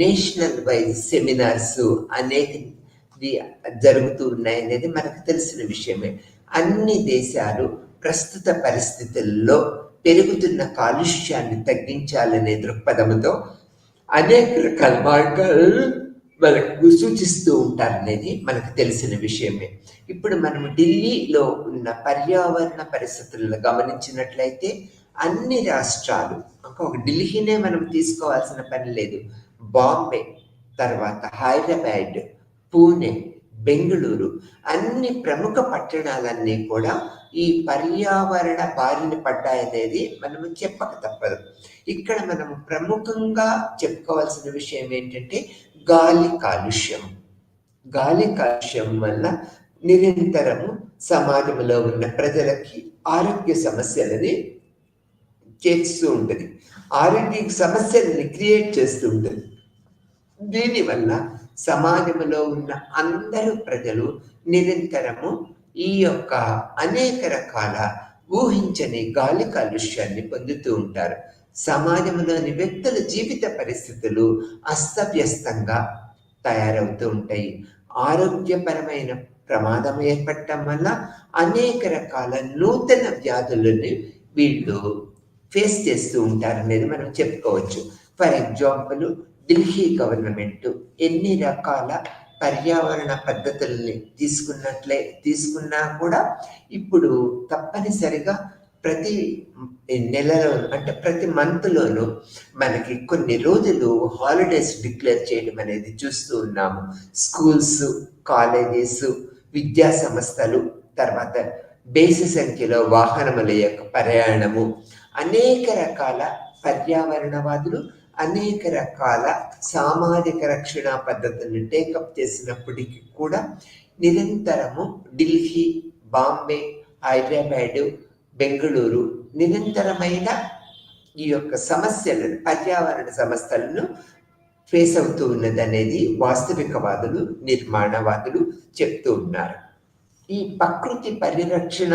నేషనల్ వైజ్ సెమినార్స్ అనేక జరుగుతూ ఉన్నాయనేది మనకు తెలిసిన విషయమే. అన్ని దేశాలు ప్రస్తుత పరిస్థితుల్లో పెరుగుతున్న కాలుష్యాన్ని తగ్గించాలనే దృక్పథంతో అనేక రకాల మార్గాలను మనకు సూచిస్తూ ఉంటారనేది మనకు తెలిసిన విషయమే. ఇప్పుడు మనము ఢిల్లీలో ఉన్న పర్యావరణ పరిస్థితులను గమనించినట్లయితే అన్ని రాష్ట్రాలు, ఒక ఢిల్లీనే మనం తీసుకోవాల్సిన పని లేదు, బాంబే, తర్వాత హైదరాబాద్, పూణే, బెంగళూరు, అన్ని ప్రముఖ పట్టణాలన్నీ కూడా ఈ పర్యావరణ బారిన పడ్డాయనేది మనము చెప్పక తప్పదు. ఇక్కడ మనము ప్రముఖంగా చెప్పుకోవాల్సిన విషయం ఏంటంటే గాలి కాలుష్యం. గాలి కాలుష్యం వల్ల నిరంతరము సమాజంలో ఉన్న ప్రజలకి ఆరోగ్య సమస్యలని చేస్తూ ఉంటుంది, ఆరోగ్య సమస్యలని క్రియేట్ చేస్తూ ఉంటుంది. దీనివల్ల సమాజంలో ఉన్న అందరూ ప్రజలు నిరంతరము ఈ యొక్క అనేక రకాల ఊహించని గాలి కాలుష్యాన్ని పొందుతూ ఉంటారు. సమాజంలోని వ్యక్తుల జీవిత పరిస్థితులు అస్తవ్యస్తంగా తయారవుతూ ఉంటాయి. ఆరోగ్యపరమైన ప్రమాదం ఏర్పడటం వల్ల అనేక రకాల నూతన వ్యాధులను వీళ్ళు ఫేస్ చేస్తూ ఉంటారనేది మనం చెప్పుకోవచ్చు. ఫర్ ఎగ్జాంపుల్, ఢిల్లీ గవర్నమెంట్ ఎన్ని రకాల పర్యావరణ పద్ధతుల్ని తీసుకున్నా కూడా ఇప్పుడు తప్పనిసరిగా ప్రతి నెలలో, అంటే ప్రతి మంత్లోనూ మనకి కొన్ని రోజులు హాలిడేస్ డిక్లేర్ చేయడం అనేది చూస్తూ ఉన్నాము. స్కూల్స్, కాలేజెస్, విద్యా సంస్థలు, తర్వాత బేసి సంఖ్యలో వాహనముల యొక్క ప్రయాణము, అనేక రకాల పర్యావరణవాదులు అనేక రకాల సామాజిక రక్షణ పద్ధతులను టేకప్ చేసినప్పటికీ కూడా నిరంతరము ఢిల్లీ, బాంబే, హైదరాబాద్, బెంగళూరు నిరంతరమైన ఈ యొక్క సమస్యలను, పర్యావరణ సమస్యలను ఫేస్ అవుతూ ఉన్నదనేది వాస్తవికవాదులు, నిర్మాణవాదులు చెప్తూ ఉన్నారు. ఈ ప్రకృతి పరిరక్షణ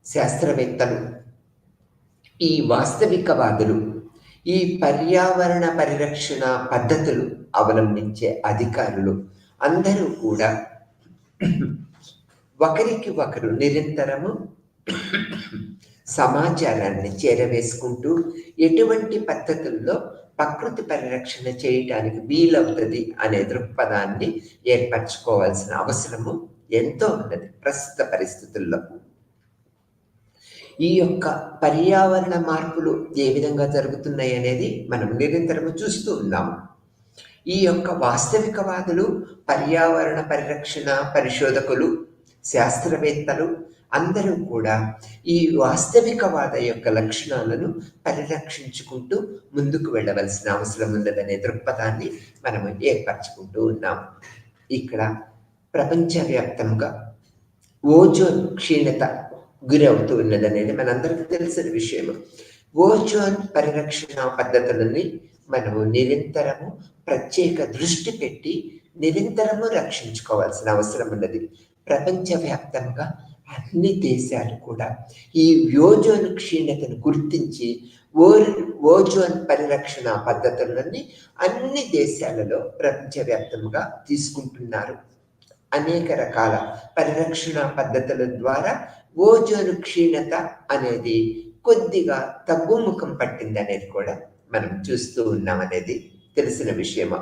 శాస్త్రవేత్తలు, ఈ వాస్తవికవాదులు, ఈ పర్యావరణ పరిరక్షణ పద్ధతులు అవలంబించే అధికారులు అందరూ కూడా ఒకరికి ఒకరు నిరంతరము సమాచారాన్ని చేరవేసుకుంటూ ఎటువంటి పద్ధతుల్లో ప్రకృతి పరిరక్షణ చేయటానికి వీలవుతుంది అనే దృక్పథాన్ని ఏర్పరచుకోవాల్సిన అవసరము ఎంతో ఉన్నది ప్రస్తుత పరిస్థితుల్లో. ఈ యొక్క పర్యావరణ మార్పులు ఏ విధంగా జరుగుతున్నాయి అనేది మనం నిరంతరము చూస్తూ ఉన్నాము. ఈ యొక్క వాస్తవికవాదులు, పర్యావరణ పరిరక్షణ పరిశోధకులు, శాస్త్రవేత్తలు అందరూ కూడా ఈ వాస్తవికవాద యొక్క లక్షణాలను పరిరక్షించుకుంటూ ముందుకు వెళ్ళవలసిన అవసరం ఉన్నదనే దృక్పథాన్ని మనం ఏర్పరచుకుంటూ ఉన్నాము. ఇక్కడ ప్రపంచవ్యాప్తంగా ఓజోన్ క్షీణత గురవుతూ ఉన్నదనేది మనందరికీ తెలిసిన విషయం. ఓజోన్ పరిరక్షణ పద్ధతులని మనము నిరంతరము ప్రత్యేక దృష్టి పెట్టి నిరంతరము రక్షించుకోవాల్సిన అవసరం ఉన్నది. ప్రపంచవ్యాప్తంగా అన్ని దేశాలు కూడా ఈ ఓజోన్ క్షీణతను గుర్తించి ఓజోన్ పరిరక్షణ పద్ధతులన్నీ అన్ని దేశాలలో ప్రపంచవ్యాప్తంగా తీసుకుంటున్నారు. అనేక రకాల పరిరక్షణ పద్ధతుల ద్వారా ఓజోన్ క్షీణత అనేది కొద్దిగా తగ్గుముఖం పట్టింది అనేది కూడా మనం చూస్తూ ఉన్నాం అనేది తెలిసిన విషయమా.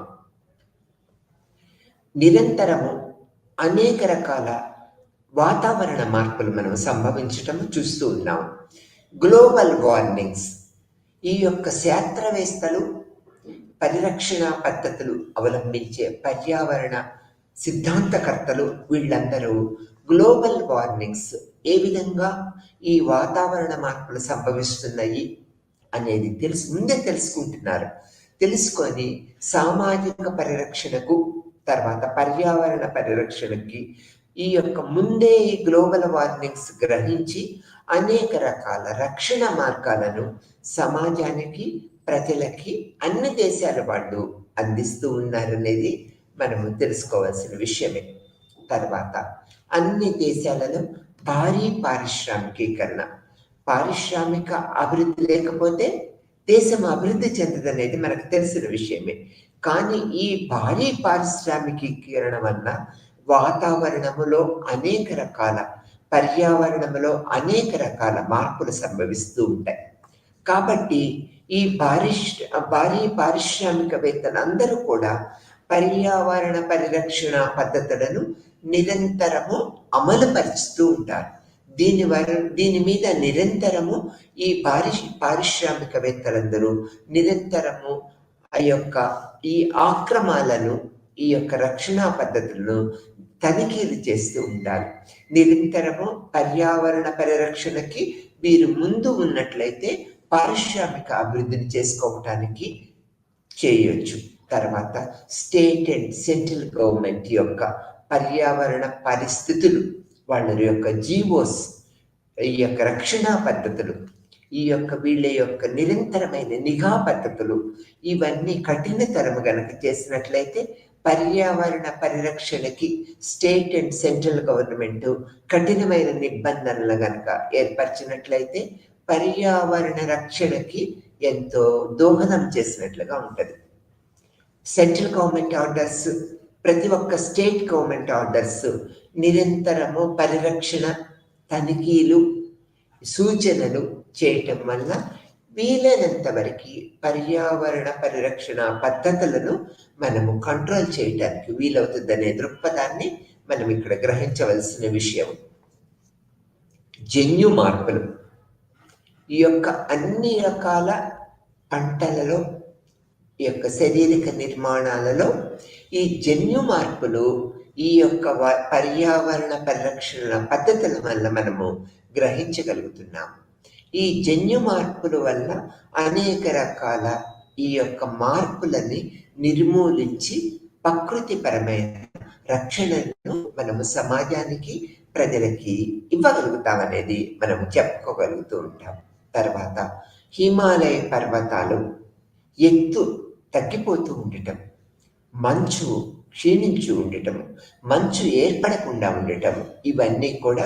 నిరంతరము అనేక రకాల వాతావరణ మార్పులు మనం సంభవించటం చూస్తూ ఉన్నాం. గ్లోబల్ వార్మింగ్స్, ఈ యొక్క శాస్త్రవేత్తలు పరిరక్షణ పద్ధతులు అవలంబించే పర్యావరణ సిద్ధాంతకర్తలు వీళ్ళందరూ గ్లోబల్ వార్మింగ్స్ ఏ విధంగా ఈ వాతావరణ మార్పులు సంభవిస్తున్నాయి అనేది ముందే తెలుసుకుంటున్నారు. తెలుసుకొని సామాజిక పరిరక్షణకు, తర్వాత పర్యావరణ పరిరక్షణకి ఈ యొక్క ముందే ఈ గ్లోబల్ వార్మింగ్స్ గ్రహించి అనేక రకాల రక్షణ మార్గాలను సమాజానికి, ప్రజలకి అన్ని దేశాల వాళ్ళు అందిస్తూ ఉన్నారనేది మనము తెలుసుకోవాల్సిన విషయమే. తర్వాత అన్ని దేశాలలో భారీ పారిశ్రామికీకరణ, పారిశ్రామిక అభివృద్ధి లేకపోతే దేశం అభివృద్ధి చెందదనేది మనకు తెలిసిన విషయమే. కానీ ఈ భారీ పారిశ్రామికీకరణ వల్ల వాతావరణములో అనేక రకాల, పర్యావరణంలో అనేక రకాల మార్పులు సంభవిస్తూ ఉంటాయి. కాబట్టి ఈ భారీ పారిశ్రామికవేత్తలు అందరూ కూడా పర్యావరణ పరిరక్షణ పద్ధతులను నిరంతరము అమలుపరుస్తూ ఉంటారు. దీని మీద నిరంతరము ఈ పారిశ్రామికవేత్తలందరూ నిరంతరము ఈ ఆక్రమాలను, ఈ యొక్క రక్షణ పద్ధతులను తనిఖీలు చేస్తూ ఉండాలి. నిరంతరము పర్యావరణ పరిరక్షణకి వీరు ముందు ఉన్నట్లయితే పారిశ్రామిక అభివృద్ధిని చేసుకోవటానికి చేయొచ్చు. తర్వాత స్టేట్ అండ్ సెంట్రల్ గవర్నమెంట్ యొక్క పర్యావరణ పరిస్థితులు, వాళ్ళ యొక్క జీవోస్, ఈ యొక్క రక్షణ పద్ధతులు, వీళ్ళ యొక్క నిరంతరమైన నిఘా పద్ధతులు, ఇవన్నీ కఠినతరము గనక చేసినట్లయితే పర్యావరణ పరిరక్షణకి స్టేట్ అండ్ సెంట్రల్ గవర్నమెంట్ కఠినమైన నిబంధనలు గనక ఏర్పరిచినట్లయితే పర్యావరణ రక్షణకి ఎంతో దోహదం చేసినట్లుగా ఉంటుంది. సెంట్రల్ గవర్నమెంట్ ఆర్డర్స్, ప్రతి ఒక్క స్టేట్ గవర్నమెంట్ ఆర్డర్స్ నిరంతరము పరిరక్షణ తనిఖీలు, సూచనలు చేయటం వల్ల వీలైనంత వరకు పర్యావరణ పరిరక్షణ పద్ధతులను మనము కంట్రోల్ చేయడానికి వీలవుతుందనే దృక్పథాన్ని మనం ఇక్కడ గ్రహించవలసిన విషయం. జన్యు మార్పులు, ఈ యొక్క అన్ని రకాల పంటలలో, ఈ యొక్క శారీరక నిర్మాణాలలో ఈ జన్యు మార్పులు ఈ యొక్క పర్యావరణ పరిరక్షణ పద్ధతుల వల్ల మనము గ్రహించగలుగుతున్నాము. ఈ జన్యు మార్పుల వల్ల అనేక రకాల ఈ యొక్క మార్పులని నిర్మూలించి ప్రకృతిపరమైన రక్షణను మనము సమాజానికి, ప్రజలకి ఇవ్వగలుగుతామనేది మనము చెప్పుకోగలుగుతూ ఉంటాం. తర్వాత హిమాలయ పర్వతాలు ఎత్తు తగ్గిపోతూ ఉండటం, మంచు క్షీణించి ఉండటం, మంచు ఏర్పడకుండా ఉండటం, ఇవన్నీ కూడా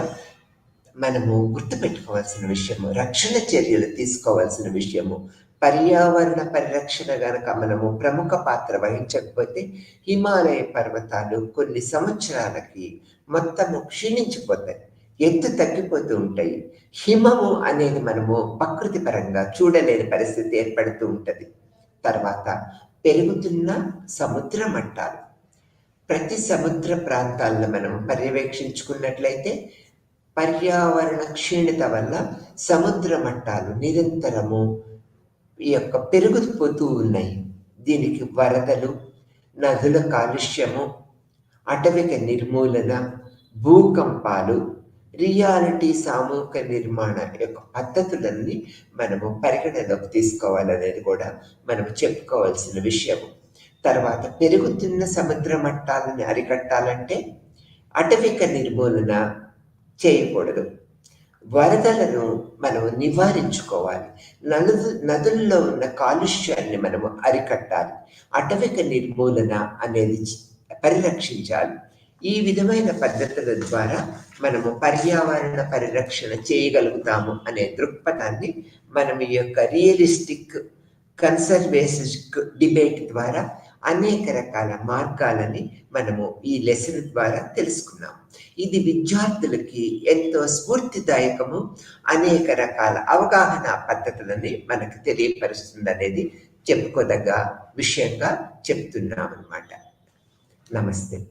మనము గుర్తుపెట్టుకోవాల్సిన విషయము, రక్షణ చర్యలు తీసుకోవాల్సిన విషయము. పర్యావరణ పరిరక్షణ గనక మనము ప్రముఖ పాత్ర వహించకపోతే హిమాలయ పర్వతాలు కొన్ని సంవత్సరాలకి మొత్తము క్షీణించిపోతాయి, ఎత్తు తగ్గిపోతూ ఉంటాయి. హిమము అనేది మనము ప్రకృతి పరంగా చూడలేని పరిస్థితి ఏర్పడుతూ ఉంటుంది. తర్వాత పెరుగుతున్న సముద్ర మట్టాలు, ప్రతి సముద్ర ప్రాంతాలను మనం పర్యవేక్షించుకున్నట్లయితే పర్యావరణ క్షీణత వల్ల సముద్ర మట్టాలు నిరంతరము ఈ యొక్క పెరిగిపోతూ ఉన్నాయి. దీనికి వరదలు, నదుల కాలుష్యము, అటవిక నిర్మూలన, భూకంపాలు, రియాలిటీ సామూహిక నిర్మాణ యొక్క పద్ధతులన్నీ మనము పరిగణలోకి తీసుకోవాలనేది కూడా మనము చెప్పుకోవాల్సిన విషయము. తర్వాత పెరుగుతున్న సముద్ర మట్టాలను అరికట్టాలంటే అటవిక నిర్మూలన చేయకూడదు. వరదలను మనం నివారించుకోవాలి. నదుల్లో ఉన్న కాలుష్యాన్ని మనము అరికట్టాలి. అటవిక నిర్మూలన అనేది పరిరక్షించాలి. ఈ విధమైన పద్ధతుల ద్వారా మనము పర్యావరణ పరిరక్షణ చేయగలుగుతాము అనే దృక్పథాన్ని మనం ఈ యొక్క రియలిస్టిక్ కన్సర్వేసివ్ డిబేట్ ద్వారా అనేక రకాల మార్గాలని మనము ఈ లెసన్ ద్వారా తెలుసుకున్నాం. ఇది విద్యార్థులకి ఎంతో స్ఫూర్తిదాయకము, అనేక రకాల అవగాహన పద్ధతులని మనకు తెలియపరుస్తుంది అనేది చెప్పుకోదగ్గ విషయంగా చెప్తున్నాం అన్నమాట. నమస్తే.